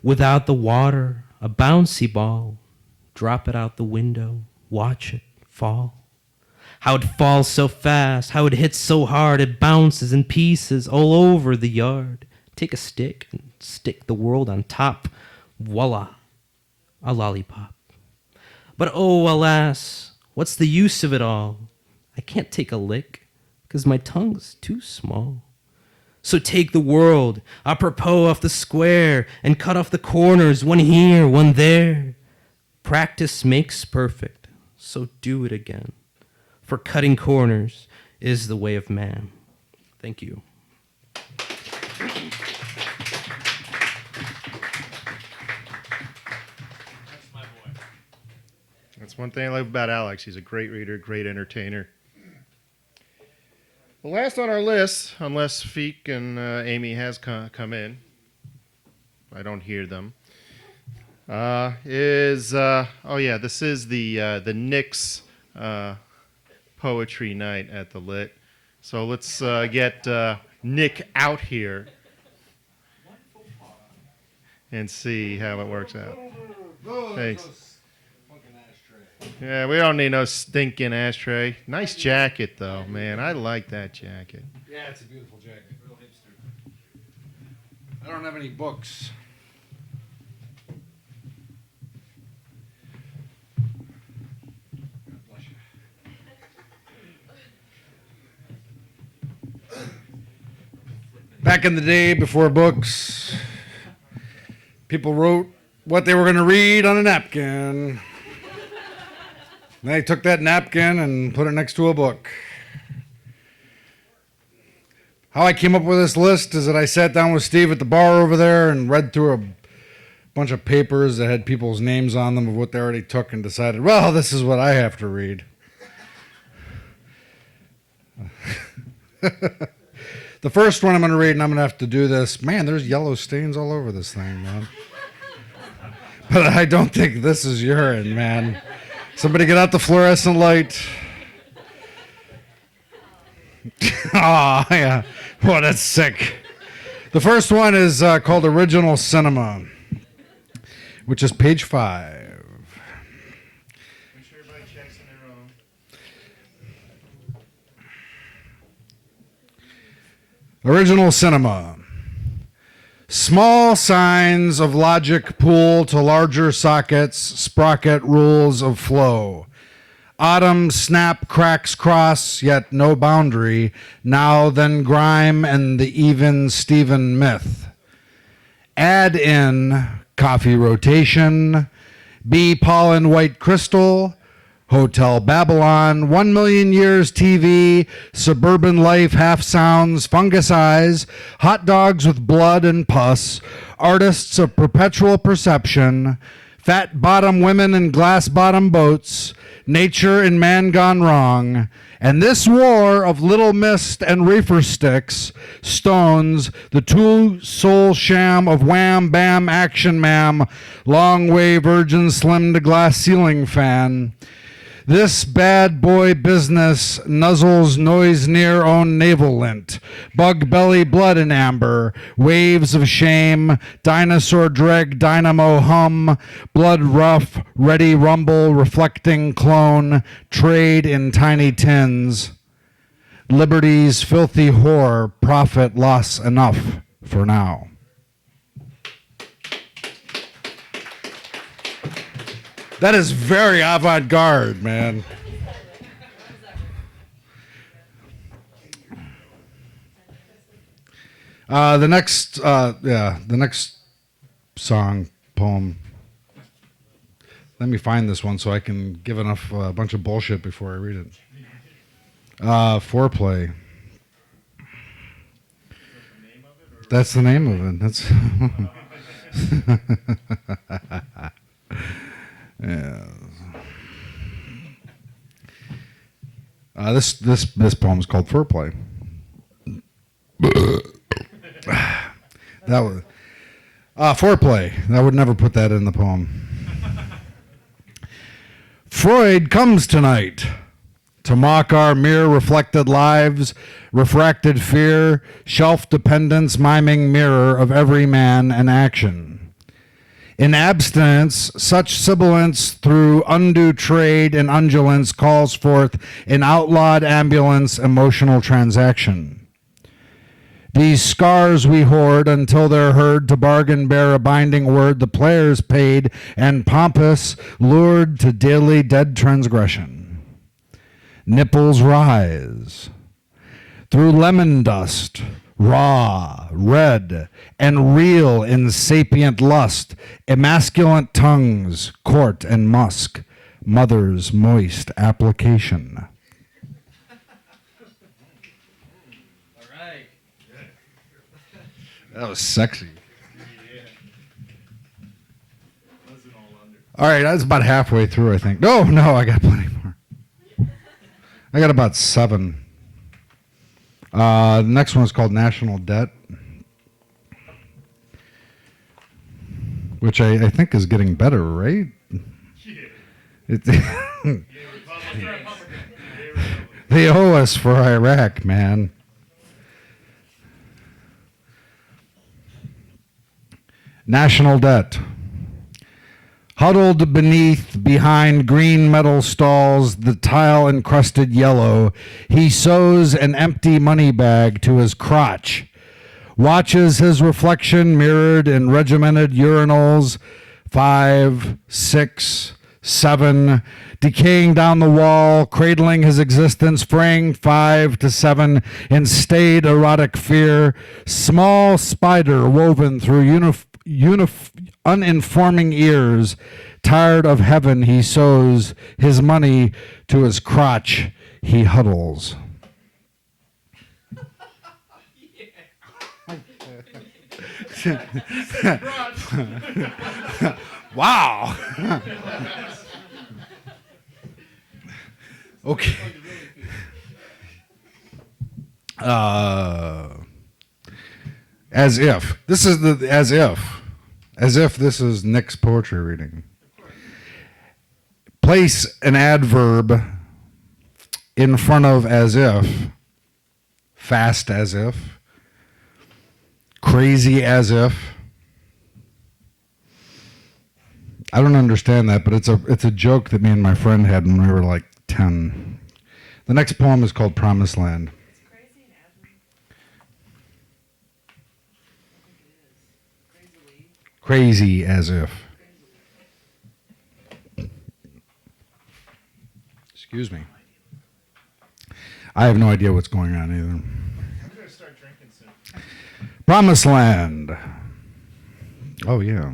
Without the water, a bouncy ball, drop it out the window, watch it fall. How it falls so fast, how it hits so hard, it bounces in pieces all over the yard. Take a stick and stick the world on top. Voila, a lollipop. But oh, alas, what's the use of it all? I can't take a lick, 'cause my tongue's too small. So take the world, apropos off the square, and cut off the corners, one here, one there. Practice makes perfect, so do it again. For cutting corners is the way of man. Thank you.
That's one thing I love about Alex. He's a great reader, great entertainer. The last on our list, unless Feek and Amy has come in, I don't hear them, is, this is the Knicks poetry night at the Lit. So let's get Nick out here and see how it works out. Thanks. Yeah, we don't need no stinking ashtray. Nice jacket, though, man. I like that jacket.
Yeah, it's a beautiful jacket. Real hipster. I don't have any books. God bless you. Back in the day, before books, people wrote what they were going to read on a napkin. And they took that napkin and put it next to a book. How I came up with this list is that I sat down with Steve at the bar over there and read through a bunch of papers that had people's names on them of what they already took and decided, well, this is what I have to read. The first one I'm going to read, and I'm going to have to do this. Man, there's yellow stains all over this thing, man. But I don't think this is urine, man. Somebody get out the fluorescent light. Oh, yeah. Boy, that's sick. The first one is called Original Cinema, which is page 5.
Make sure everybody checks in their own.
Original Cinema. Small signs of logic pool to larger sockets, sprocket rules of flow. Autumn, snap, cracks, cross, yet no boundary. Now, then, grime and the even Steven myth. Add in coffee rotation, bee pollen white crystal, Hotel Babylon, 1 million years TV, suburban life, half sounds, fungus eyes, hot dogs with blood and pus, artists of perpetual perception, fat bottom women in glass bottom boats, nature and man gone wrong, and this war of little mist and reefer sticks, stones, the two soul sham of wham bam action ma'am, long way virgin slim to glass ceiling fan. This bad boy business nuzzles noise near own navel lint, bug belly blood in amber, waves of shame, dinosaur dreg dynamo hum, blood rough, ready rumble, reflecting clone, trade in tiny tins. Liberty's filthy whore, profit loss enough for now. That is very avant-garde, man. The next song, poem. Let me find this one so I can give enough a bunch of bullshit before I read it. Foreplay. That's the name of it. That's. Yeah. This poem is called Foreplay. That was foreplay. I would never put that in the poem. Freud comes tonight to mock our mere reflected lives, refracted fear, shelf dependence, miming mirror of every man and action. In abstinence, such sibilance through undue trade and undulance calls forth an outlawed ambulance emotional transaction. These scars we hoard until they're heard to bargain bear a binding word the players paid and pompous lured to daily dead transgression. Nipples rise through lemon dust, raw, red, and real in sapient lust, emasculant tongues, court and musk, mother's moist application.
All right.
That was sexy. All right, that's about halfway through, I think. No, I got plenty more. I got about 7. The next one is called National Debt, which I think is getting better, right? They owe us for Iraq, man. National Debt. Huddled behind green metal stalls, the tile encrusted yellow, he sews an empty money bag to his crotch, watches his reflection mirrored in regimented urinals, 5, 6, 7, decaying down the wall, cradling his existence, fraying 5 to 7 in staid erotic fear, small spider woven through uninforming ears, tired of heaven he sews his money to his crotch he huddles. Wow. Okay. As if this is Nick's poetry reading. Place an adverb in front of as if, fast as if, crazy as if. I don't understand that, but it's a joke that me and my friend had when we were like 10. The next poem is called Promised Land. Crazy as if. Excuse me. I have no idea what's going on either.
I'm going to start drinking soon.
Promised Land. Oh, yeah.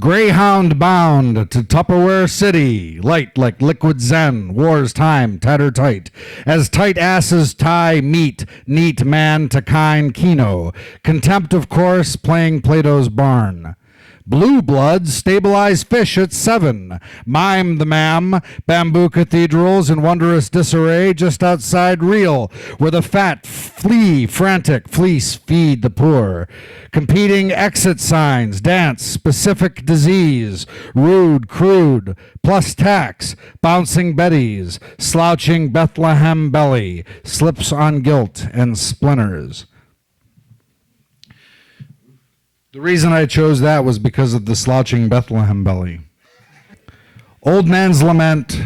Greyhound bound to Tupperware City, light like liquid zen, war's time, tighter tight. As tight asses tie meat, neat man to kind kino. Contempt, of course, playing Plato's barn. Blue Bloods stabilize fish at 7. Mime the Mam, bamboo cathedrals in wondrous disarray just outside Real, where the fat flee frantic, fleece feed the poor. Competing exit signs, dance, specific disease, rude, crude, plus tax, bouncing Betties, slouching Bethlehem belly, slips on guilt and splinters. The reason I chose that was because of the slouching Bethlehem belly. Old Man's Lament,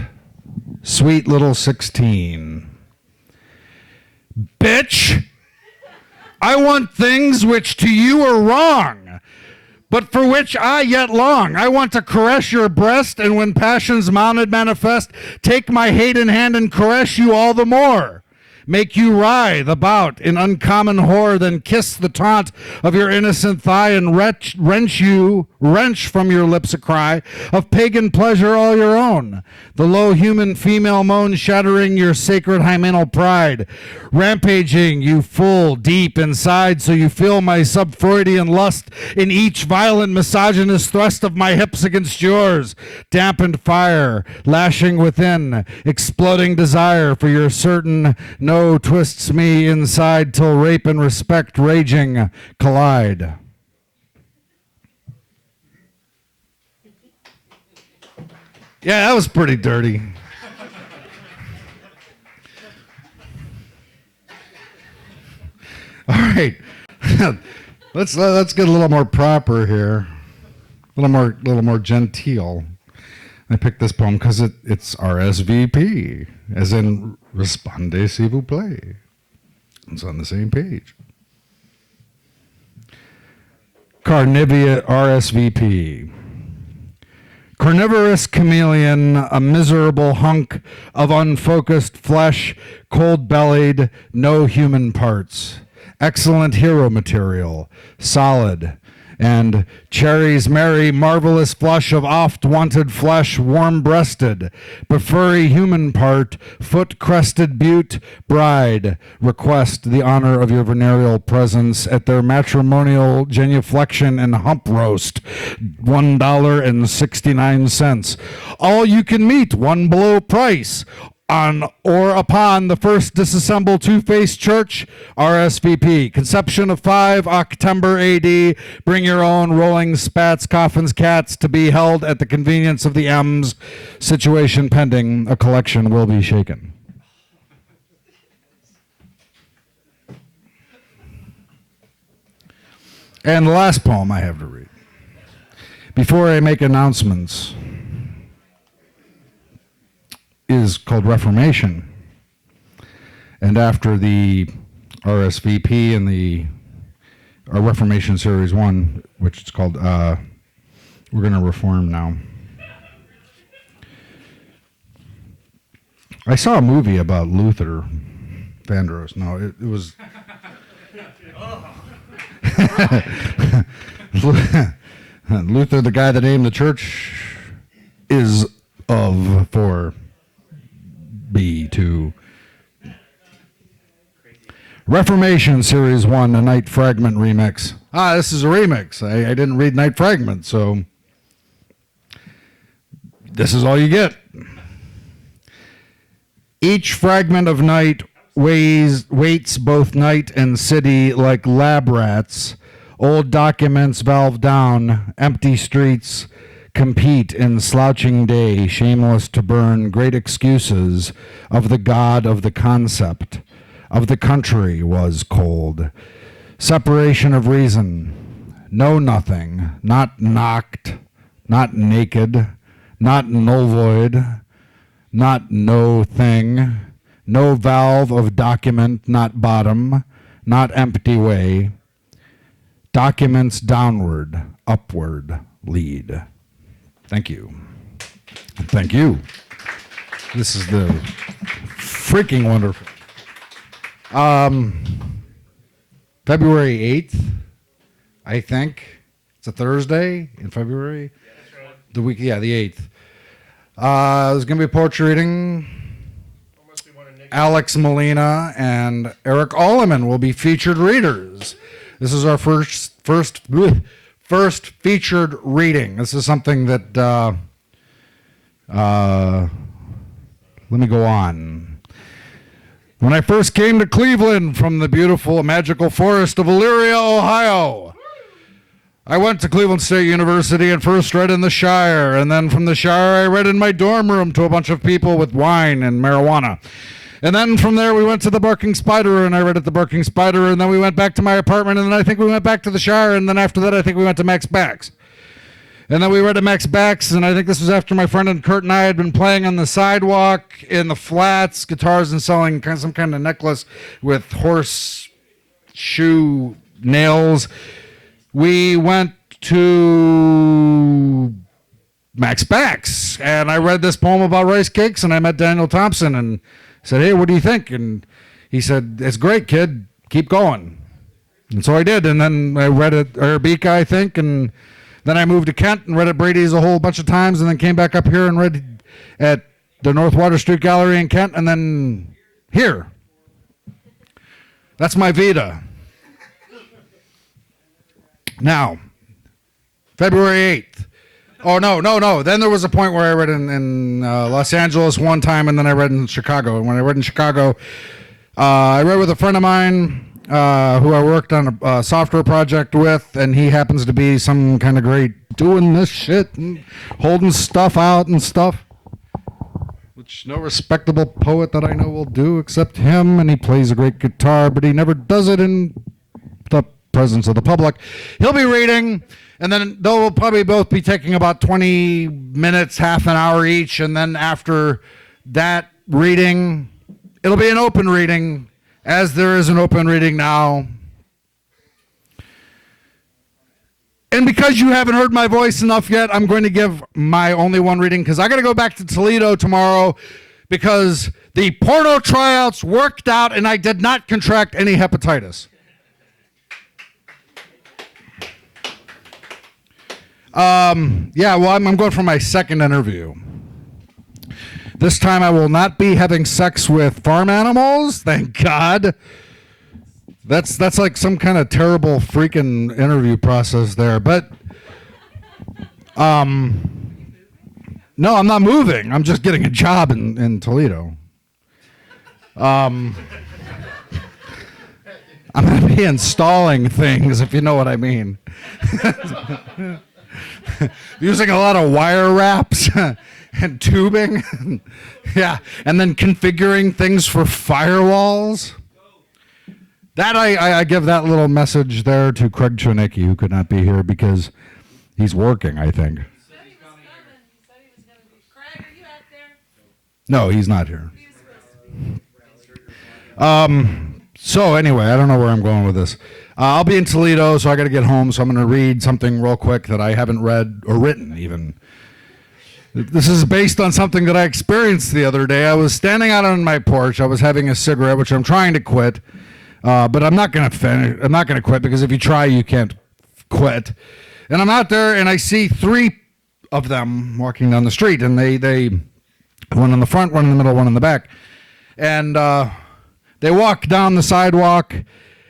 Sweet Little 16. Bitch, I want things which to you are wrong, but for which I yet long. I want to caress your breast, and when passions mounted manifest, take my hate in hand and caress you all the more. Make you writhe about in uncommon whore, then kiss the taunt of your innocent thigh and wrench from your lips a cry of pagan pleasure all your own. The low human female moan shattering your sacred hymenal pride, rampaging you full deep inside, so you feel my sub-Freudian lust in each violent misogynist thrust of my hips against yours. Dampened fire, lashing within, exploding desire for your certain no twists me inside till rape and respect raging collide. Yeah, that was pretty dirty. All right, let's get a little more proper here, a little more genteel. I picked this poem because it's RSVP, as in Respondez s'il vous plaît. It's on the same page. Carnivia RSVP. Carnivorous chameleon, a miserable hunk of unfocused flesh, cold-bellied, no human parts. Excellent hero material, solid, and cherries merry, marvelous flush of oft-wanted flesh, warm-breasted, befurry human part, foot-crested butte, bride, request the honor of your venereal presence at their matrimonial genuflection and hump roast, $1.69. All you can meet, one below price. On or upon the first disassembled two-faced church, RSVP. Conception of 5 October AD. Bring your own rolling spats, coffins, cats to be held at the convenience of the M's. Situation pending. A collection will be shaken. And the last poem I have to read. Before I make announcements, is called Reformation. And after the RSVP and the Reformation Series 1, which is called We're Going to Reform Now. I saw a movie about Luther Vandross. No, it was... Luther, the guy that named the church, is of for... B2. Reformation Series 1, a Night Fragment remix. This is a remix. I didn't read Night Fragment, so this is all you get. Each fragment of night waits both night and city like lab rats. Old documents valve down, empty streets compete in slouching day, shameless to burn great excuses of the god of the concept, of the country was cold. Separation of reason, no nothing, not knocked, not naked, not null void, not no thing, no valve of document, not bottom, not empty way. Documents downward, upward lead. Thank you. Thank you. This is the freaking wonderful. February 8th, I think. It's a Thursday in February. The week, yeah, the 8th. There's going to be a poetry reading. Alex Molina and Eric Alleman will be featured readers. This is our first first featured reading. This is something that, let me go on. When I first came to Cleveland from the beautiful, magical forest of Elyria, Ohio, I went to Cleveland State University and first read in the Shire, and then from the Shire I read in my dorm room to a bunch of people with wine and marijuana. And then from there we went to the Barking Spider, and I read at the Barking Spider, and then we went back to my apartment, and then I think we went back to the Shire, and then after that I think we went to Max Bax. And then we read at Max Bax, and I think this was after my friend and Kurt and I had been playing on the sidewalk in the flats, guitars, and selling some kind of necklace with horseshoe nails. We went to Max Bax, and I read this poem about rice cakes, and I met Daniel Thompson and said, hey, what do you think? And he said, it's great, kid. Keep going. And so I did, and then I read at Arabica, I think, and then I moved to Kent and read at Brady's a whole bunch of times, and then came back up here and read at the North Water Street Gallery in Kent, and then here. That's my Vita. Now, February 8th. Oh, no. Then there was a point where I read in Los Angeles one time, and then I read in Chicago. And when I read in Chicago, I read with a friend of mine who I worked on a software project with, and he happens to be some kind of great doing this shit and holding stuff out and stuff, which no respectable poet that I know will do except him, and he plays a great guitar, but he never does it in the presence of the public. He'll be reading, and then they'll probably both be taking about 20 minutes, half an hour each, and then after that reading, it'll be an open reading, as there is an open reading now. And because you haven't heard my voice enough yet, I'm going to give my only one reading, because I got to go back to Toledo tomorrow because the porno tryouts worked out and I did not contract any hepatitis. I'm going for my second interview. This time I will not be having sex with farm animals, thank God. That's like some kind of terrible freaking interview process there. But no, I'm not moving. I'm just getting a job in Toledo. I'm going to be installing things, if you know what I mean. Using a lot of wire wraps and tubing. Yeah, and then configuring things for firewalls. That I give that little message there to Craig Czernicki, who could not be here because he's working, I think.
Craig, are you out there?
No, he's not here. So anyway, I don't know where I'm going with this. I'll be in Toledo, so I got to get home, so I'm going to read something real quick that I haven't read or written even. This is based on something that I experienced the other day. I was standing out on my porch. I was having a cigarette, which I'm trying to quit, but I'm not going to finish. I'm not going to quit because if you try, you can't quit. And I'm out there, and I see three of them walking down the street, and they one in the front, one in the middle, one in the back, and they walk down the sidewalk,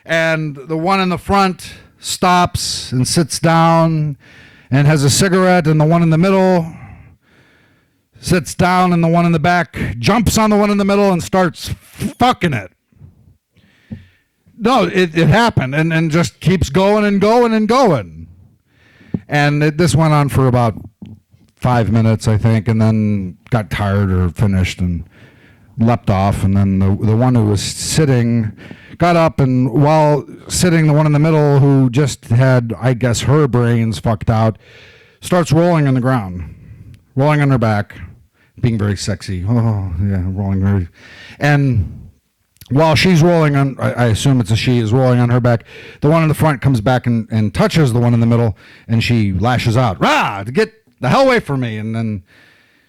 and the one in the front stops and sits down and has a cigarette, and the one in the middle sits down, and the one in the back jumps on the one in the middle and starts fucking it. No, it happened, and just keeps going and going and going. And this went on for about 5 minutes, I think, and then got tired or finished and leapt off. And then the one who was sitting got up, and while sitting, the one in the middle who just had, I guess, her brains fucked out, starts rolling on the ground, rolling on her back, being very sexy. Oh, yeah, rolling her. And while she's rolling on, I assume it's a she, is rolling on her back, the one in the front comes back and touches the one in the middle, and she lashes out, "Rah! To get the hell away from me!" And then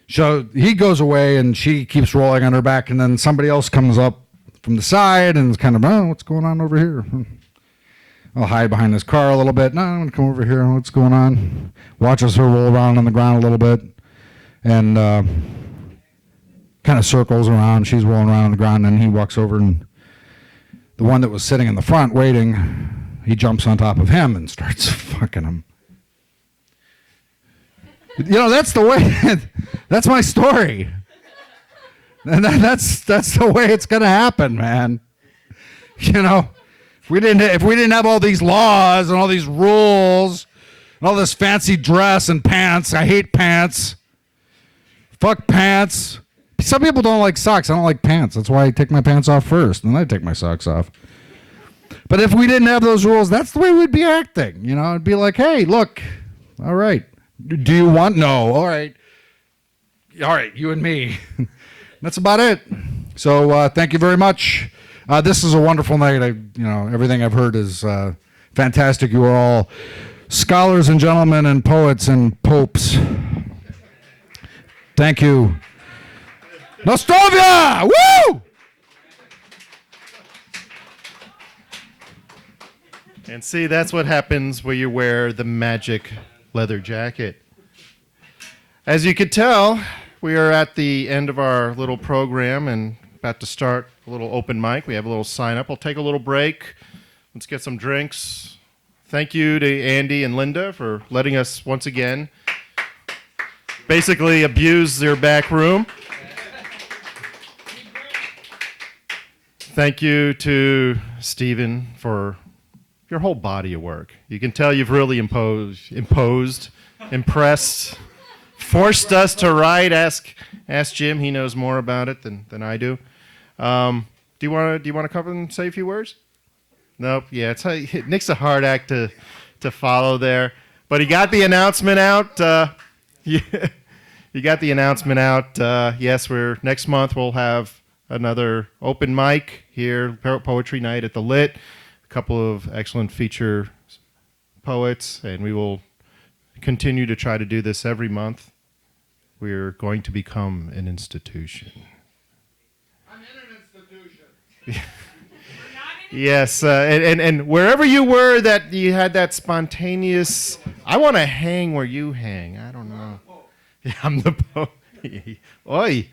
so he goes away, and she keeps rolling on her back, and then somebody else comes up from the side and is kind of, "Oh, what's going on over here?" I'll hide behind this car a little bit. "No, I'm going to come over here. What's going on?" Watches her roll around on the ground a little bit, and kind of circles around. She's rolling around on the ground, and he walks over, and the one that was sitting in the front waiting, he jumps on top of him and starts fucking him. That's the way. That's my story. And that's the way it's gonna happen, man. If we didn't have all these laws and all these rules and all this fancy dress and pants, I hate pants. Fuck pants. Some people don't like socks. I don't like pants. That's why I take my pants off first, and then I take my socks off. But if we didn't have those rules, that's the way we'd be acting. It'd be like, hey, look, all right. Do you want? No. All right, you and me. That's about it. So thank you very much. This is a wonderful night. Everything I've heard is fantastic. You are all scholars and gentlemen and poets and popes. Thank you. Nostrovia! Woo!
And see, that's what happens when you wear the magic leather jacket. As you could tell, we are at the end of our little program and about to start a little open mic. We have a little sign up. We'll take a little break. Let's get some drinks. Thank you to Andy and Linda for letting us once again basically abuse their back room. Thank you to Steven for your whole body of work. You can tell you've really impressed, forced us to write. Ask Jim; he knows more about it than I do. Do you want to come and say a few words? Nope. Yeah, Nick's a hard act to follow there, but he got the announcement out. You got the announcement out. Yes, next month we'll have another open mic here, poetry night at the Lit. A couple of excellent feature poets, and we will continue to try to do this every month. We're going to become an institution.
I'm in an institution.
Yes, and wherever you were that you had that spontaneous, I want to hang where you hang. I don't know. Yeah, I'm the Pope. Oi.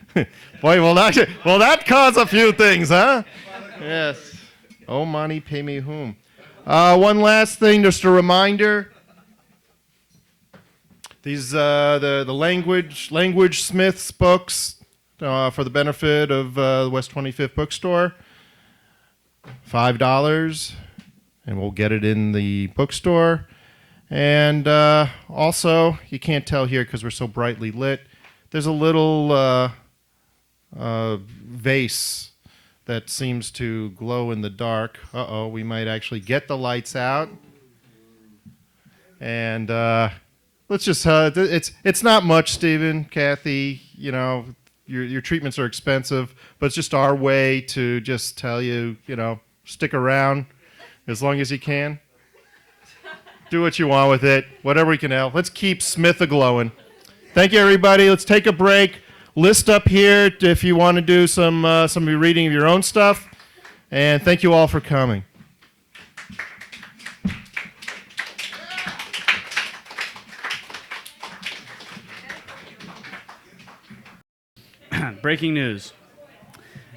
Boy, will that cause a few things, huh? Yes. Oh, money, pay me whom. One last thing, just a reminder. These the language Smith's books for the benefit of the West 25th Bookstore. $5, and we'll get it in the bookstore. And also, you can't tell here because we're so brightly lit, there's a little vase that seems to glow in the dark. Uh-oh, we might actually get the lights out. And let's just, it's not much, Stephen, Kathy, your treatments are expensive, but it's just our way to just tell you, stick around as long as you can. Do what you want with it, whatever we can help. Let's keep Smith a-glowing. Thank you, everybody. Let's take a break. List up here if you want to do some reading of your own stuff. And thank you all for coming.
Breaking news.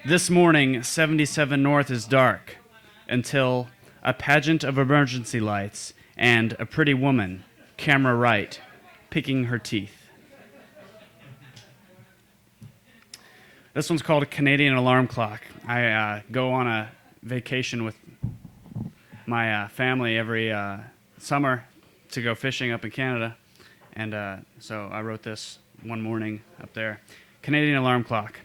This morning, 77 North is dark until a pageant of emergency lights and a pretty woman, camera right, picking her teeth. This one's called a Canadian alarm clock. I go on a vacation with my family every summer to go fishing up in Canada, and so I wrote this one morning up there. Canadian alarm clock.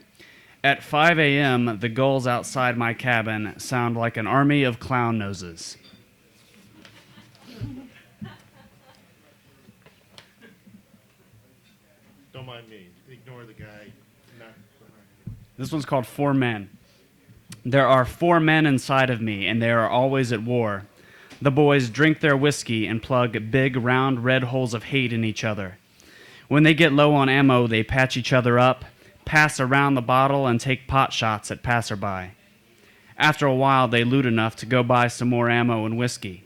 At 5 a.m., the gulls outside my cabin sound like an army of clown noses.
Don't mind me. Ignore the guy.
This one's called Four Men. There are 4 men inside of me, and they are always at war. The boys drink their whiskey and plug big, round, red holes of hate in each other. When they get low on ammo, they patch each other up, pass around the bottle, and take pot shots at passerby. After a while, they loot enough to go buy some more ammo and whiskey.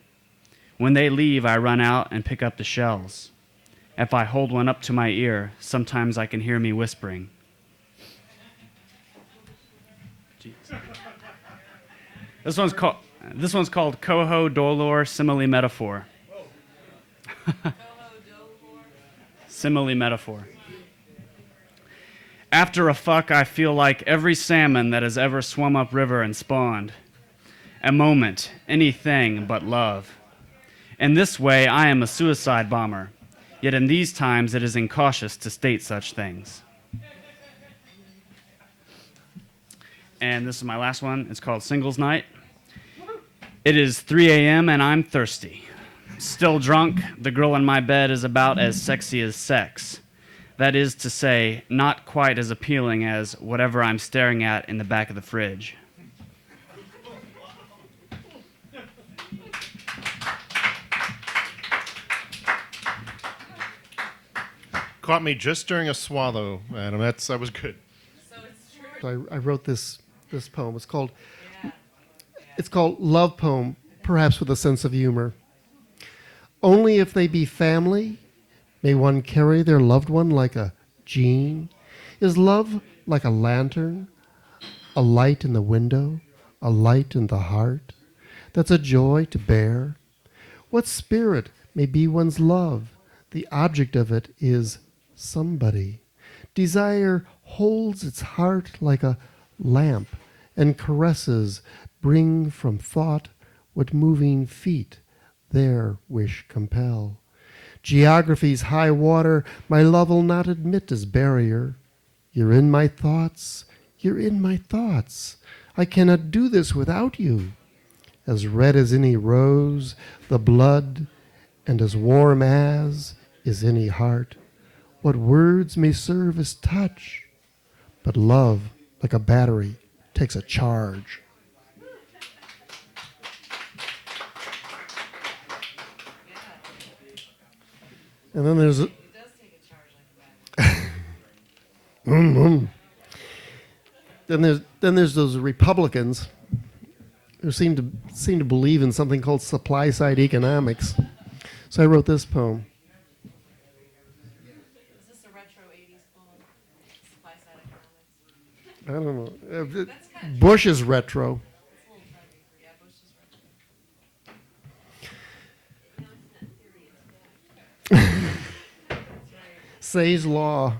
When they leave, I run out and pick up the shells. If I hold one up to my ear, sometimes I can hear me whispering. Jeez. This one's called Coho Dolor Simile Metaphor.
Simile metaphor. After a fuck, I feel like every salmon that has ever swum upriver and spawned. A moment, anything but love. In this way, I am a suicide bomber. Yet in these times, it is incautious to state such things. And this is my last one. It's called Singles Night. It is 3 a.m. and I'm thirsty. Still drunk, the girl in my bed is about as sexy as sex. That is to say, not quite as appealing as whatever I'm staring at in the back of the fridge.
Caught me just during a swallow, Adam. That was good.
I wrote this poem. It's called Love Poem, perhaps with a sense of humor. Only if they be family, may one carry their loved one like a gene. Is love like a lantern, a light in the window, a light in the heart? That's a joy to bear. What spirit may be one's love? The object of it is somebody. Desire holds its heart like a lamp, and caresses bring from thought what moving feet their wish compel. Geography's high water my love will not admit as barrier. You're in my thoughts, you're in my thoughts. I cannot do this without you. As red as any rose, the blood, and as warm as is any heart. What words may serve as touch, but love, like a battery, takes a charge. And then there's a then there's those Republicans who seem to believe in something called supply side economics. So I wrote this poem.
Is this a retro 80s poem? Supply side economics?
I don't know.
That's kind of
Bush is retro.
It's a little trendy. Yeah, Bush is retro.
Say's Law.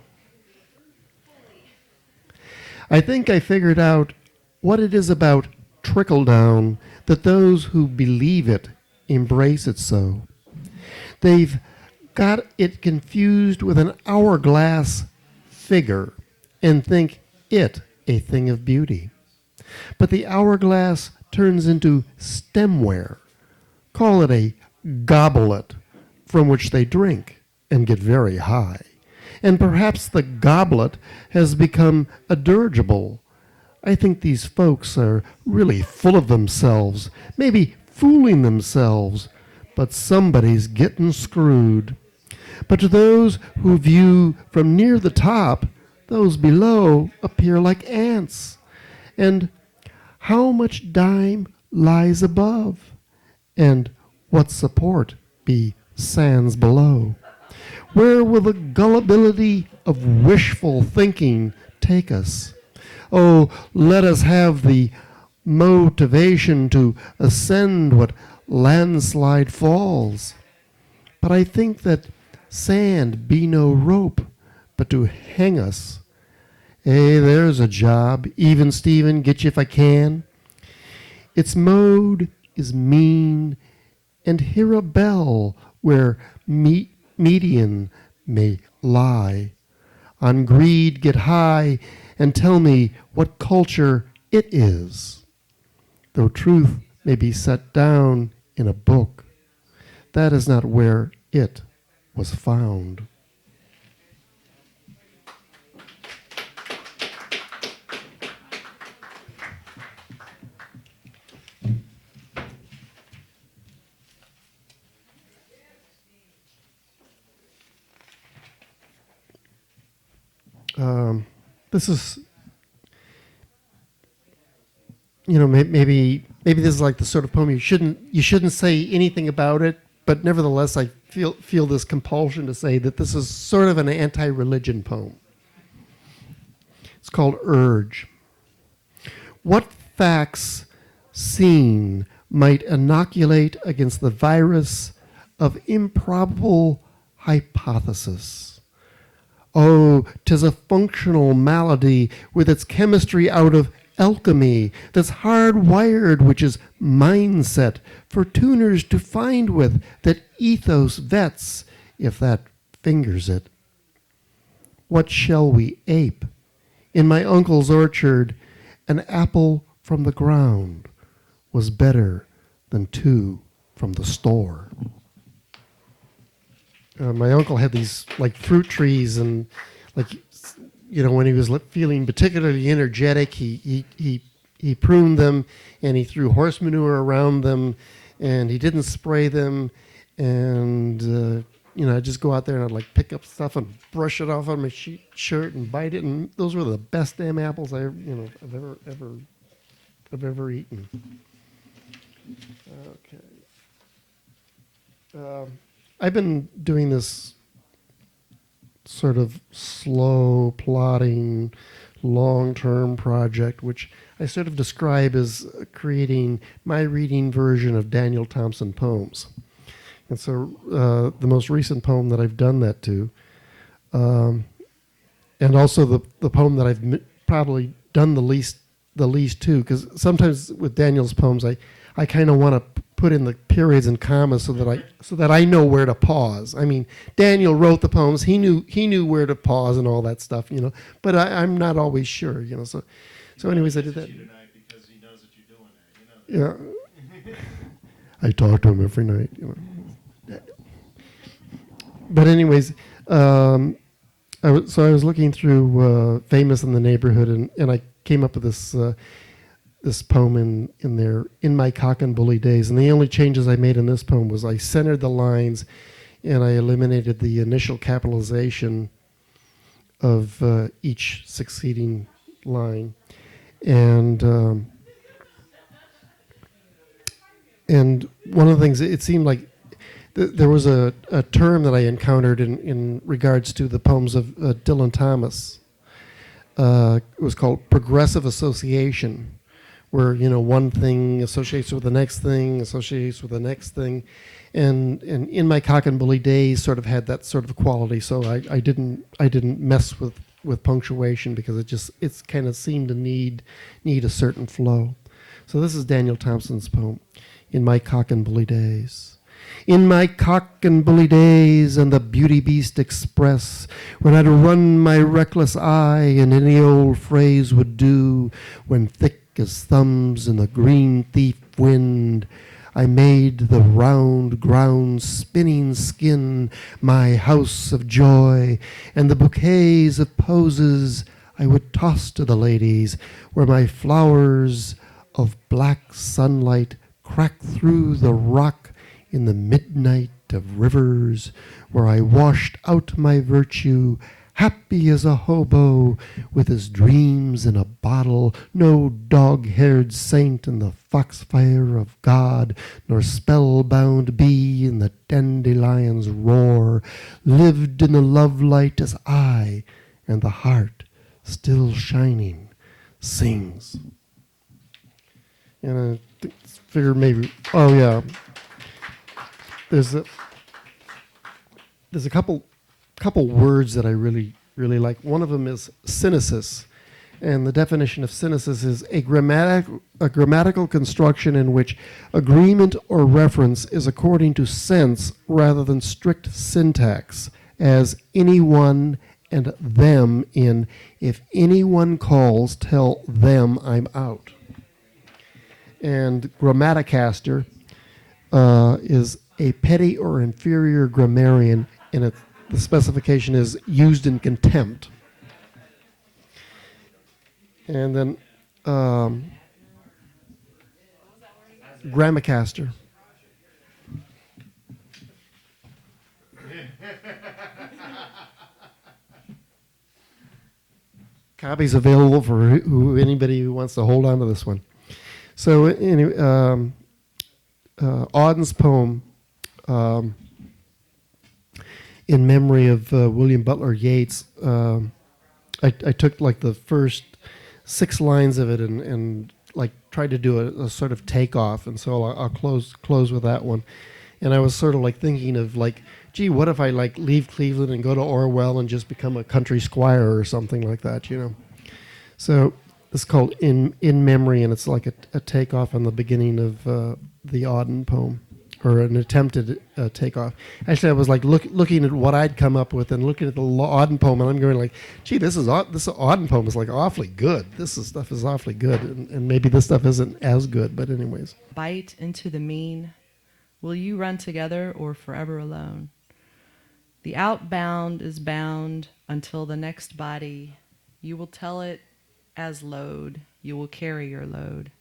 I think I figured out what it is about trickle down that those who believe it embrace it so. They've got it confused with an hourglass figure and think it a thing of beauty. But the hourglass turns into stemware. Call it a goblet from which they drink and get very high. And perhaps the goblet has become a dirigible. I think these folks are really full of themselves, maybe fooling themselves, but somebody's getting screwed. But to those who view from near the top, those below appear like ants. And how much dime lies above? And what support be sands below? Where will the gullibility of wishful thinking take us? Oh, let us have the motivation to ascend what landslide falls. But I think that sand be no rope, but to hang us. Hey, there's a job, even Steven, get you if I can. Its mode is mean, and hear a bell where median may lie. On greed get high and tell me what culture it is. Though truth may be set down in a book, that is not where it was found. This is, maybe this is like the sort of poem you shouldn't say anything about it, but nevertheless I feel this compulsion to say that this is sort of an anti-religion poem. It's called Urge. What facts seen might inoculate against the virus of improbable hypothesis? Oh, 'tis a functional malady with its chemistry out of alchemy that's hardwired, which is mindset for tuners to find with that ethos vets, if that fingers it. What shall we ape? In my uncle's orchard, an apple from the ground was better than two from the store. My uncle had these like fruit trees, and like, you know, when he was feeling particularly energetic, he pruned them, and he threw horse manure around them, and he didn't spray them, and you know, I'd just go out there and I'd like pick up stuff and brush it off on my shirt and bite it, and those were the best damn apples I've ever eaten. Okay. I've been doing this sort of slow, plodding, long-term project, which I sort of describe as creating my reading version of Daniel Thompson poems. And so the most recent poem that I've done that to, and also the poem that I've probably done the least to, because sometimes with Daniel's poems, I kind of want to put in the periods and commas so that I know where to pause. I mean, Daniel wrote the poems; he knew where to pause and all that stuff, you know. But I'm not always sure, you know. So anyways, I did that.
Because he knows that you're doing that, you know.
Yeah, I talk to him every night, you know. But anyways, I was looking through Famous in the Neighborhood, and I came up with this poem in there, In My Cock and Bully Days. And the only changes I made in this poem was I centered the lines, and I eliminated the initial capitalization of each succeeding line. And one of the things, it seemed like there was a term that I encountered in regards to the poems of Dylan Thomas. It was called progressive association, where, you know, one thing associates with the next thing, associates with the next thing. And In My Cock and Bully Days sort of had that sort of quality, so I didn't mess with punctuation, because it kind of seemed to need a certain flow. So this is Daniel Thompson's poem, In My Cock and Bully Days. In my cock and bully days, and the beauty beast express, when I'd run my reckless eye, and any old phrase would do, when thick as thumbs in the green thief wind, I made the round ground spinning skin my house of joy, and the bouquets of poses I would toss to the ladies, where my flowers of black sunlight crack through the rock in the midnight of rivers, where I washed out my virtue, happy as a hobo with his dreams in a bottle, no dog-haired saint in the foxfire of God, nor spellbound bee in the dandelion's roar, lived in the love light as I, and the heart, still shining, sings. And I figured maybe, oh yeah, there's a couple words that I really like. One of them is synesis, and the definition of synesis is a grammatical construction in which agreement or reference is according to sense rather than strict syntax, as anyone and them in if anyone calls, tell them I'm out. And grammaticaster is a petty or inferior grammarian, and the specification is used in contempt. And then grammacaster. Copies available for anybody who wants to hold on to this one. So anyway, Auden's poem, in memory of William Butler Yeats, I took like the first 6 lines of it and like tried to do a sort of takeoff, and so I'll close with that one. And I was sort of like thinking of like, gee, what if I like leave Cleveland and go to Orwell and just become a country squire or something like that, you know? So it's called In Memory, and it's like a takeoff on the beginning of the Auden poem, or an attempted takeoff. Actually, I was like looking at what I'd come up with and looking at the Auden poem, and I'm going like, gee, this Auden poem is like awfully good. Stuff is awfully good, and maybe this stuff isn't as good, but anyways.
Bite into the mean. Will you run together or forever alone? The outbound is bound until the next body. You will tell it as load. You will carry your load.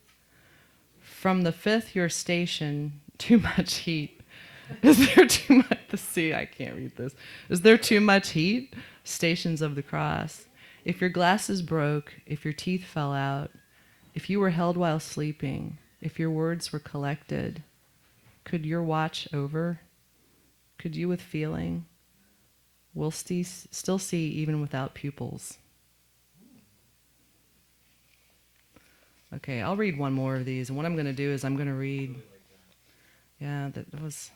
From the fifth, your station, too much heat. Is there too much? I can't read this. Is there too much heat? Stations of the cross. If your glasses broke, if your teeth fell out, if you were held while sleeping, if your words were collected, could your watch over? Could you with feeling? We'll still see even without pupils. Okay, I'll read one more of these, and what I'm going to do is I'm going to read. Yeah, that's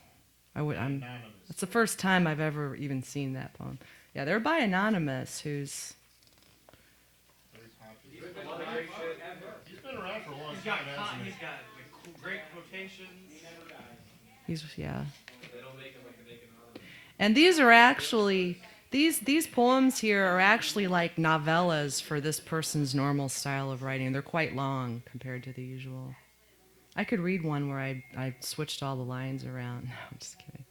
the first time I've ever even seen that poem. Yeah, they're by Anonymous, who's.
He's been around for a long time. He's got great quotations.
Yeah. And these are actually these poems here are actually like novellas for this person's normal style of writing. They're quite long compared to the usual. I could read one where I switched all the lines around. No, I'm just kidding.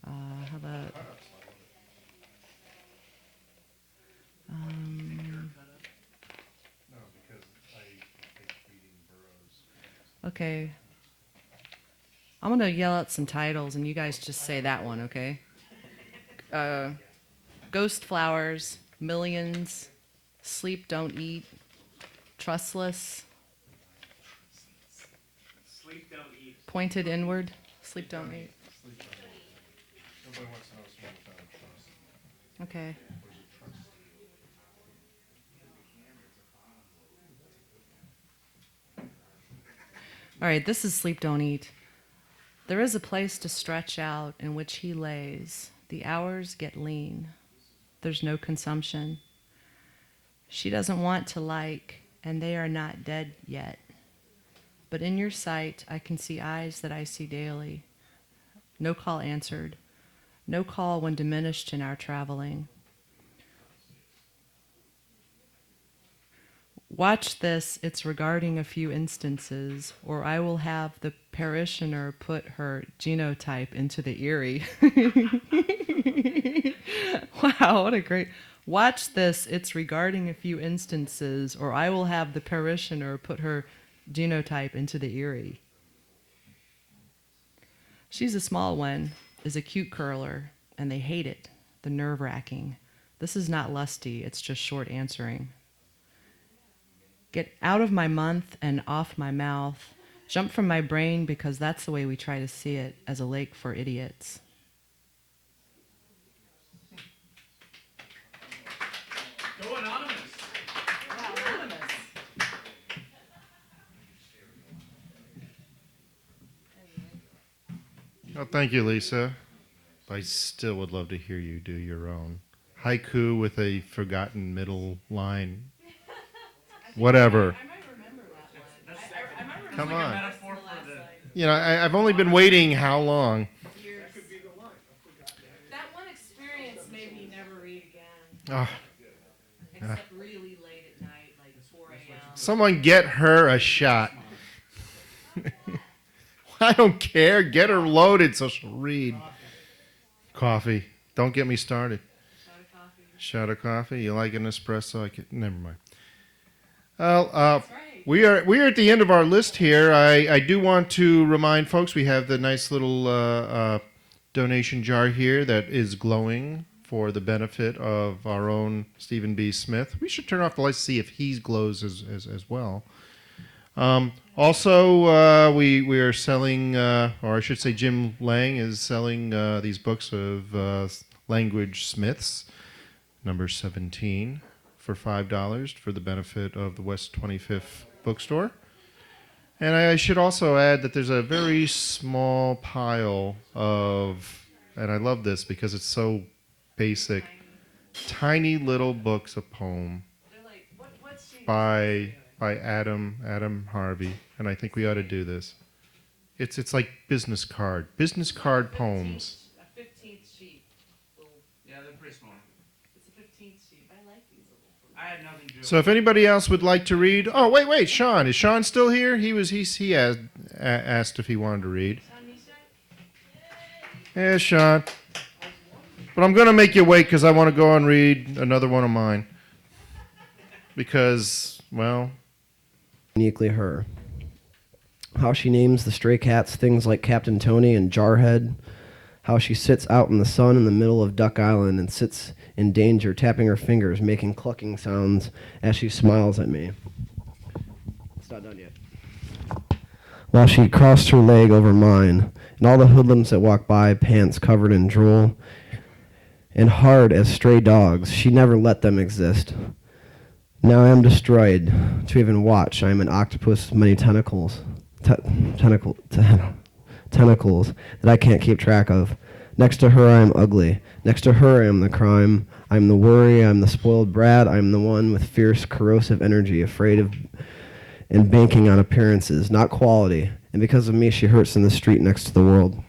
How about? Okay. I'm gonna yell out some titles, and you guys just say that one, okay? Ghost Flowers, Millions, Sleep Don't Eat, Trustless.
Sleep Don't Eat.
Pointed Inward, Sleep Don't Eat. Okay. All right, this is Sleep Don't Eat. There is a place to stretch out in which he lays. The hours get lean. There's no consumption. She doesn't want to like, and they are not dead yet. But in your sight, I can see eyes that I see daily. No call answered. No call when diminished in our traveling. Watch this, it's regarding a few instances, or I will have the parishioner put her genotype into the Erie. Wow, what a great... Watch this, it's regarding a few instances, or I will have the parishioner put her genotype into the Erie. She's a small one, is a cute curler, and they hate it, the nerve-wracking. This is not lusty, it's just short answering. Get out of my month and off my mouth. Jump from my brain because that's the way we try to see it, as a lake for idiots.
Go Anonymous.
Anonymous.
Oh, thank you, Lisa. I still would love to hear you do your own haiku with a forgotten middle line. Whatever.
I might remember that one. I might remember
Come
like
on.
a metaphor for the...
You know, I've only been waiting how long?
That one experience made me never read again.
Oh.
Except really late at night, like 4 a.m.
Someone get her a shot. I don't care. Get her loaded so she'll read. Coffee. Don't get me started. Shot of coffee. You like an espresso? Never mind. Well, we are at the end of our list here. I do want to remind folks we have the nice little donation jar here that is glowing for the benefit of our own Stephen B. Smith. We should turn off the lights to see if he glows as well. Also, we are selling, or I should say Jim Lang is selling these books of Language Smiths, number 17, for $5 for the benefit of the West 25th bookstore. And I should also add that there's a very small pile of, and I love this because it's so basic, tiny little books of poem by Adam Harvey, and I think we ought to do this. It's like business card poems.
A 15th sheet.
Yeah, they're pretty small.
It's a 15th sheet. I like these little.
I had nothing to do.
So if anybody else would like to read, oh wait, Shawn, is Shawn still here? He asked if he wanted to read.
Shawn Mishak?
Yeah, Shawn. But I'm gonna make you wait because I want to go and read another one of mine. Because, well,
uniquely her. How she names the stray cats things like Captain Tony and Jarhead. How she sits out in the sun in the middle of Duck Island and sits in danger, tapping her fingers, making clucking sounds as she smiles at me. It's not done yet. While she crossed her leg over mine, and all the hoodlums that walk by, pants covered in drool, and hard as stray dogs, she never let them exist. Now I am destroyed. To even watch, I am an octopus with many tentacles. Tentacles that I can't keep track of. Next to her, I am ugly. Next to her, I am the crime. I am the worry. I am the spoiled brat. I am the one with fierce, corrosive energy, afraid of and banking on appearances, not quality. And because of me, she hurts in the street next to the world.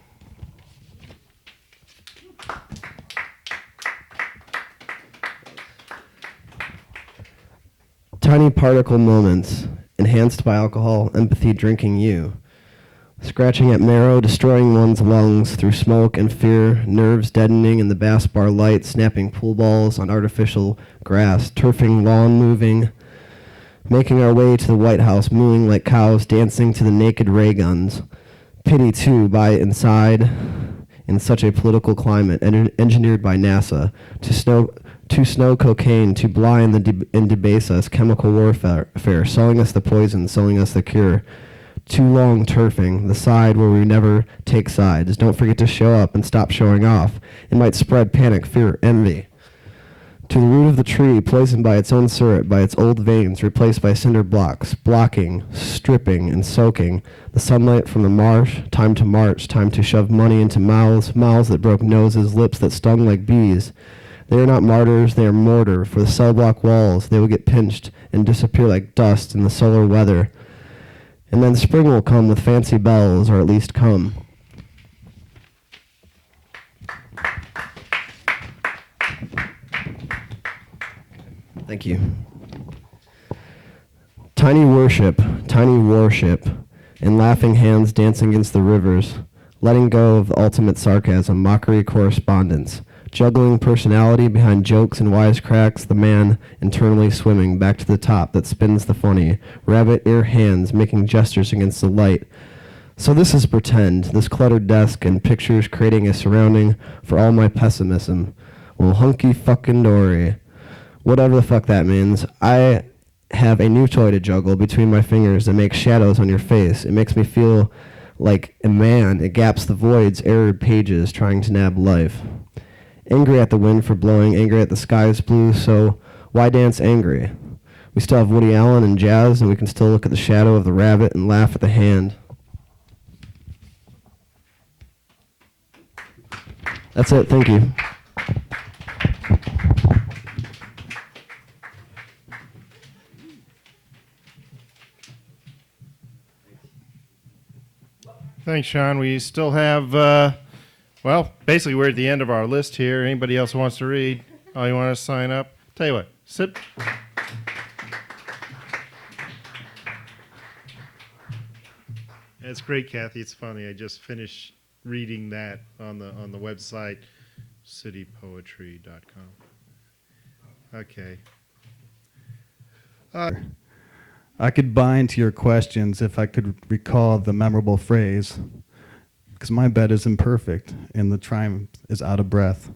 Tiny particle moments, enhanced by alcohol, empathy drinking you. Scratching at marrow, destroying one's lungs through smoke and fear, nerves deadening in the bass bar light, snapping pool balls on artificial grass, turfing lawn moving, making our way to the White House, mooing like cows, dancing to the naked ray guns. Pity, too, by inside in such a political climate, engineered by NASA, to snow cocaine, to blind and debase us, chemical warfare, selling us the poison, selling us the cure. Too long turfing, the side where we never take sides. Don't forget to show up and stop showing off. It might spread panic, fear, envy. To the root of the tree, poisoned by its own syrup, by its old veins, replaced by cinder blocks, blocking, stripping, and soaking. The sunlight from the marsh, time to march, time to shove money into mouths, mouths that broke noses, lips that stung like bees. They are not martyrs, they are mortar. For the cell block walls, they will get pinched and disappear like dust in the solar weather. And then spring will come with fancy bells, or at least come. Thank you. Tiny worship, and laughing hands dancing against the rivers, letting go of the ultimate sarcasm, mockery correspondence, juggling personality behind jokes and wisecracks, the man internally swimming back to the top that spins the funny, rabbit ear hands making gestures against the light. So this is pretend, this cluttered desk and pictures creating a surrounding for all my pessimism. Well, hunky fucking dory. Whatever the fuck that means. I have a new toy to juggle between my fingers that makes shadows on your face. It makes me feel like a man. It gaps the void's arid pages trying to nab life. Angry at the wind for blowing, angry at the sky's blue, so why dance angry? We still have Woody Allen and jazz, and we can still look at the shadow of the rabbit and laugh at the hand. That's it, thank you.
Thanks, Shawn. We still have, well, basically we're at the end of our list here. Anybody else who wants to read? Oh, you want to sign up? Tell you what, sit. It's great, Kathy. It's funny. I just finished reading that on the website, citypoetry.com. Okay.
I could bind to your questions if I could recall the memorable phrase, because my bed is imperfect and the triumph is out of breath.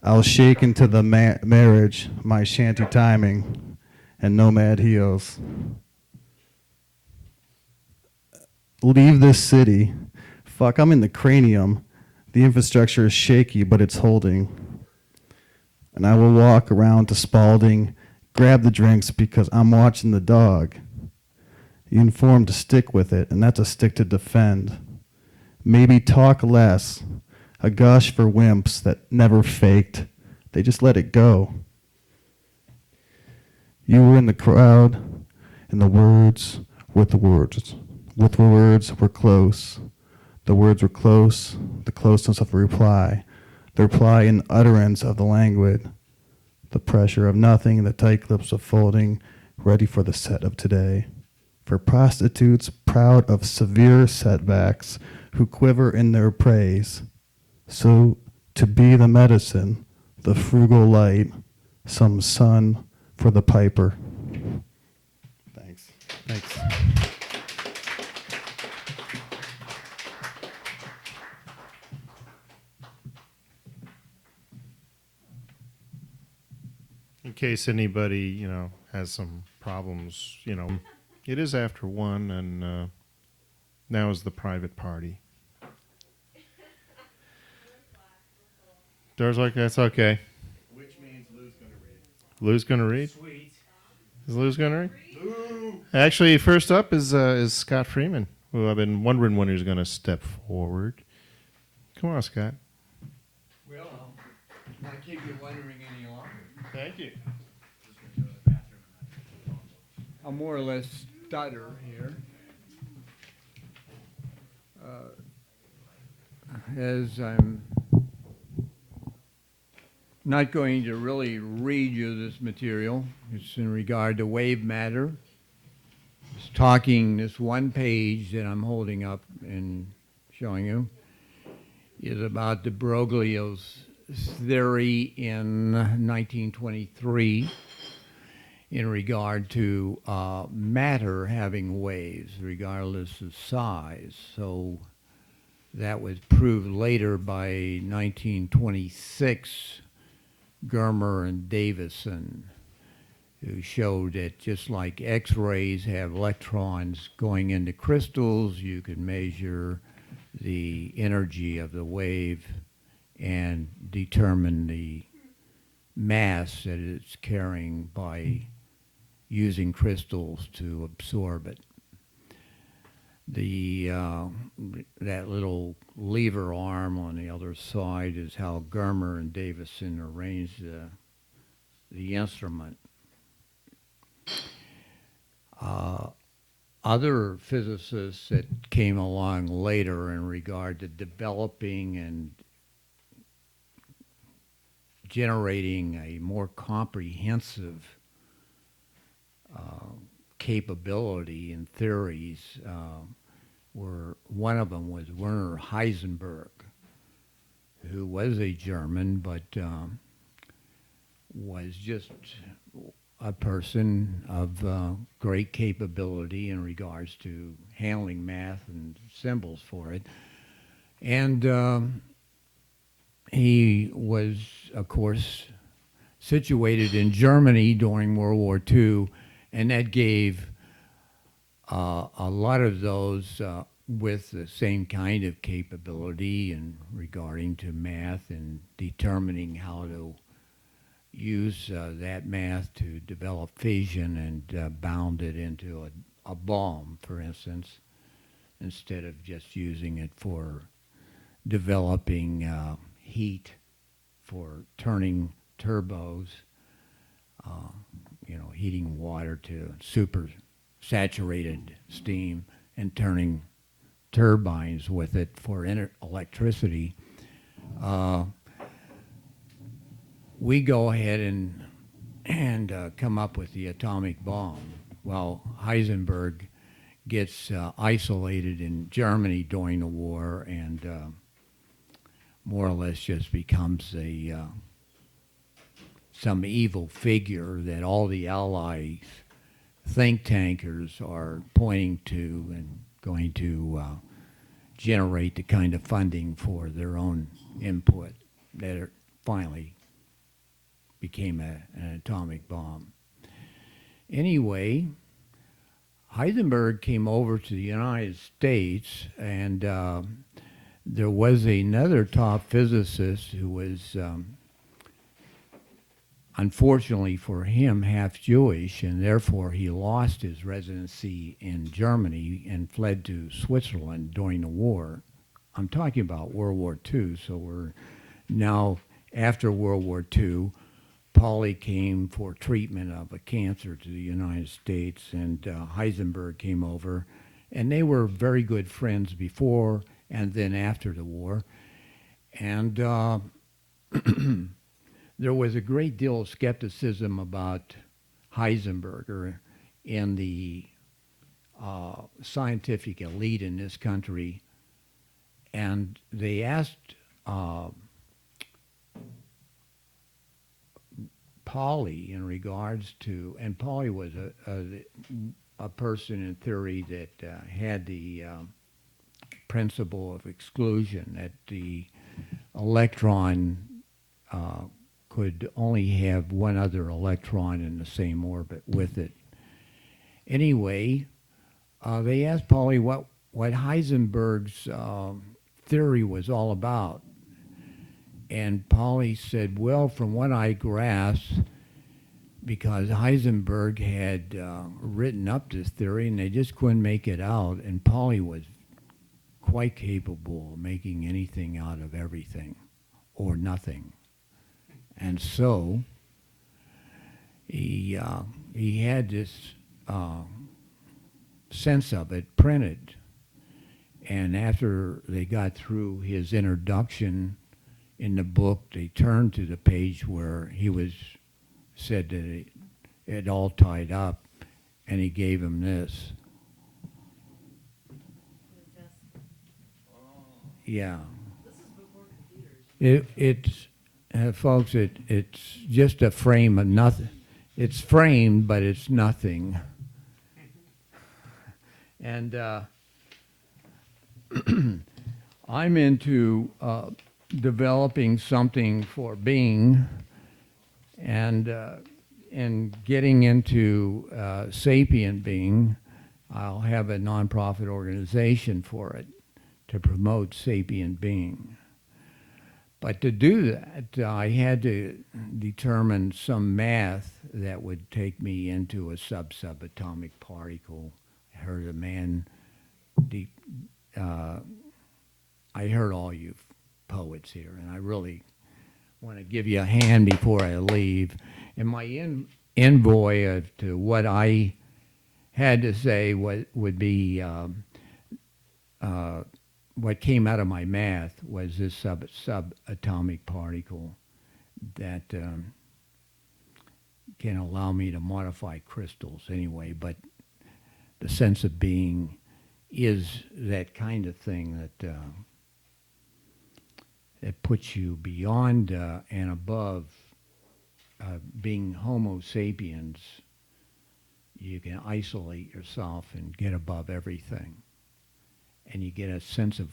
I'll shake into the marriage, my shanty timing, and nomad heels. Leave this city. Fuck, I'm in the cranium. The infrastructure is shaky, but it's holding. And I will walk around to Spalding, grab the drinks because I'm watching the dog. You inform to stick with it, and that's a stick to defend. Maybe talk less, a gush for wimps that never faked. They just let it go. You were in the crowd, and the words with the words. With the words were close. The words were close, the closeness of a reply. The reply in utterance of the languid. The pressure of nothing, the tight lips of folding, ready for the set of today. For prostitutes proud of severe setbacks, who quiver in their praise. So to be the medicine, the frugal light, some sun for the piper. Thanks. Thanks.
In case anybody, has some problems, it is after 1, and now is the private party. Doors like that's okay.
Which means Lou's going to read.
Lou's going to read?
Sweet.
Is Lou's going to read?
Lou!
Actually, first up is Scott Freeman, who I've been wondering when he was going to step forward. Come on, Scott.
Well, not keep you wondering any longer.
Thank you.
I'll more or less stutter here. As I'm not going to really read you this material, it's in regard to wave matter. It's talking this one page that I'm holding up and showing you is about de Broglio's theory in 1923 in regard to matter having waves regardless of size. So that was proved later by 1926, Germer and Davison, who showed that just like X-rays have electrons going into crystals, you can measure the energy of the wave and determine the mass that it's carrying by using crystals to absorb it. The that little lever arm on the other side is how Germer and Davison arranged the instrument. Other physicists that came along later in regard to developing and generating a more comprehensive capability in theories one of them was Werner Heisenberg, who was a German, but was just a person of great capability in regards to handling math and symbols for it. And he was, of course, situated in Germany during World War II, and that gave a lot of those with the same kind of capability in regarding to math and determining how to use that math to develop fission and bound it into a bomb, for instance, instead of just using it for developing heat for turning turbos, heating water to super saturated steam and turning turbines with it for electricity. We go ahead and come up with the atomic bomb. Well, Heisenberg gets isolated in Germany during the war and more or less just becomes some evil figure that all the Allies think tankers are pointing to and going to generate the kind of funding for their own input that finally became an atomic bomb. Anyway, Heisenberg came over to the United States, and there was another top physicist who was unfortunately for him, half Jewish, and therefore he lost his residency in Germany and fled to Switzerland during the war. I'm talking about World War II, so we're now after World War II. Pauly came for treatment of a cancer to the United States, and Heisenberg came over, and they were very good friends before and then after the war. And there was a great deal of skepticism about Heisenberg in the scientific elite in this country, and they asked Pauly in regards to, and Pauly was a person in theory that had the principle of exclusion, that the electron could only have one other electron in the same orbit with it. Anyway, they asked Pauly what Heisenberg's theory was all about. And Pauly said, well, from what I grasp, because Heisenberg had written up this theory and they just couldn't make it out, and Pauly was quite capable of making anything out of everything or nothing. And so he had this sense of it printed. And after they got through his introduction in the book, they turned to the page where he was said that it all tied up, and he gave him this. Yeah. It's folks, it's just a frame of nothing. It's framed, but it's nothing. And I'm into developing something for being, and getting into sapient being. I'll have a nonprofit organization for it to promote sapient being. But to do that, I had to determine some math that would take me into a subatomic particle. I heard a man, I heard all you poets here, and I really want to give you a hand before I leave. And my envoy to what I had to say would be what came out of my math was this subatomic particle that can allow me to modify crystals anyway, but the sense of being is that kind of thing that that puts you beyond and above being Homo sapiens. You can isolate yourself and get above everything, and you get a sense of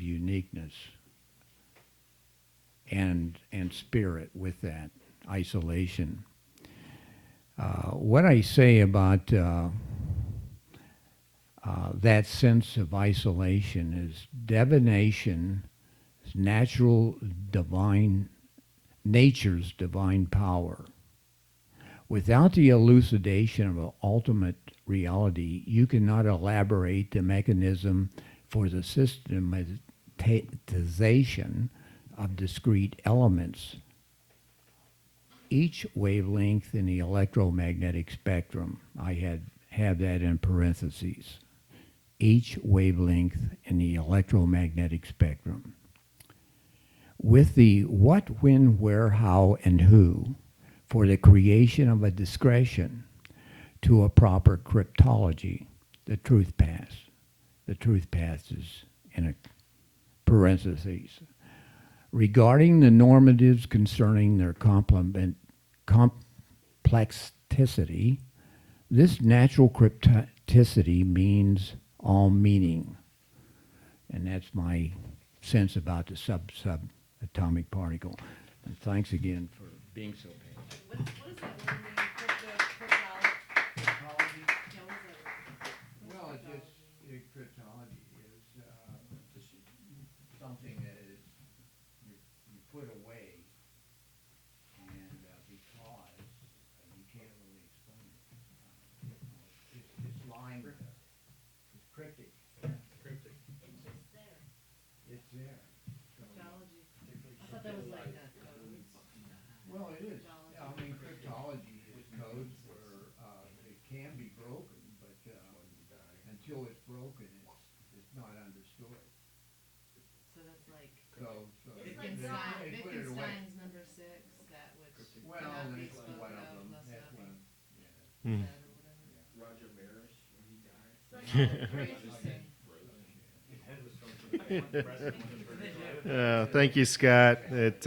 uniqueness and spirit with that isolation. What I say about that sense of isolation is divination is nature's divine power. Without the elucidation of an ultimate reality, you cannot elaborate the mechanism for the systematization of discrete elements. Each wavelength in the electromagnetic spectrum, I have that in parentheses. Each wavelength in the electromagnetic spectrum. With the what, when, where, how, and who for the creation of a discretion to a proper cryptology, the truth path. The truth path is in a parentheses. Regarding the normatives concerning their complexity, this natural crypticity means all meaning. And that's my sense about the subatomic particle. And thanks again for being so patient.
What does that word mean? Cryptology?
Well, cryptology is something that is you put away until it's broken, it's not understood.
So that's like
So
Wittgenstein's number 6, that which
well,
cannot be
that's
spoken
one of
of
them.
lest
That's
it
one.
be
Hmm.
said or whatever.
Roger Maris when he died.
Very interesting.
Thank you, Scott. It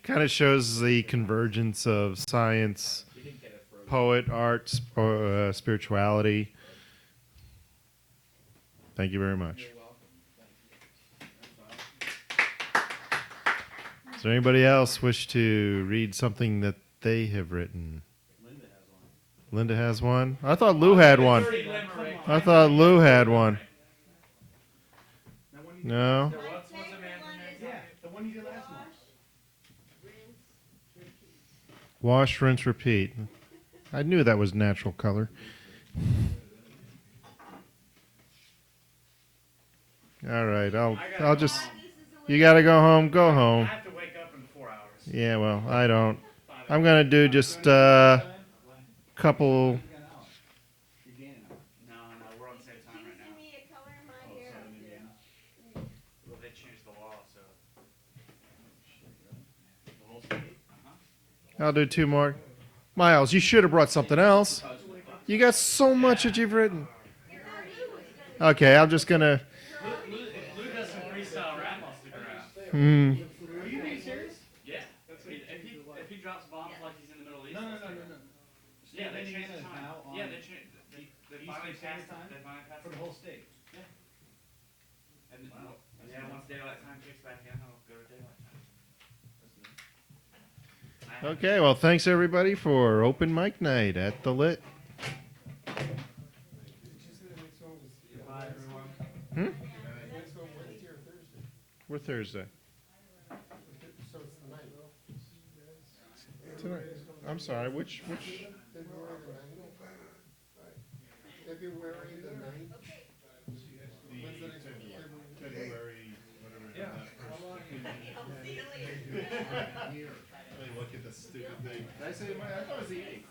kind of shows the convergence of science, poet, art, spirituality. Thank you very much. Is there anybody else wish to read something that they have written? Linda has one. I thought Lou had one. I thought Lou had one. No.
The one you did last month.
Wash, rinse, repeat. I knew that was natural color. All right, I'll just. You gotta go home. Go home.
I have to wake up in 4 hours.
Yeah, well, I don't. I'm gonna do just couple.
No, we're on the same time right now. Well, they changed the law, so. The whole state?
I'll do two more. Miles, you should have brought something else. You got so much that you've written. Okay, I'm just gonna.
Lou does some freestyle rap, I'll stick around.
Hmm.
Are you being serious? Yeah. If he drops bombs like he's in the Middle East.
No.
Yeah, they changed the
Indiana is
time.
now on
Yeah, they changed. They finally passed
time
They finally passed
for the whole state.
Yeah. And yeah, once daylight time kicks back in, I'll go to daylight time.
Okay, well, thanks everybody for open mic night at the Lit.
Goodbye, everyone.
Hmm? We're Thursday.
So it's the ninth.
Tonight. I'm sorry, which?
February the 9th. When's the next one?
February, whatever.
Yeah.
Let me look at this stupid thing. Did I say I thought it was the 8th.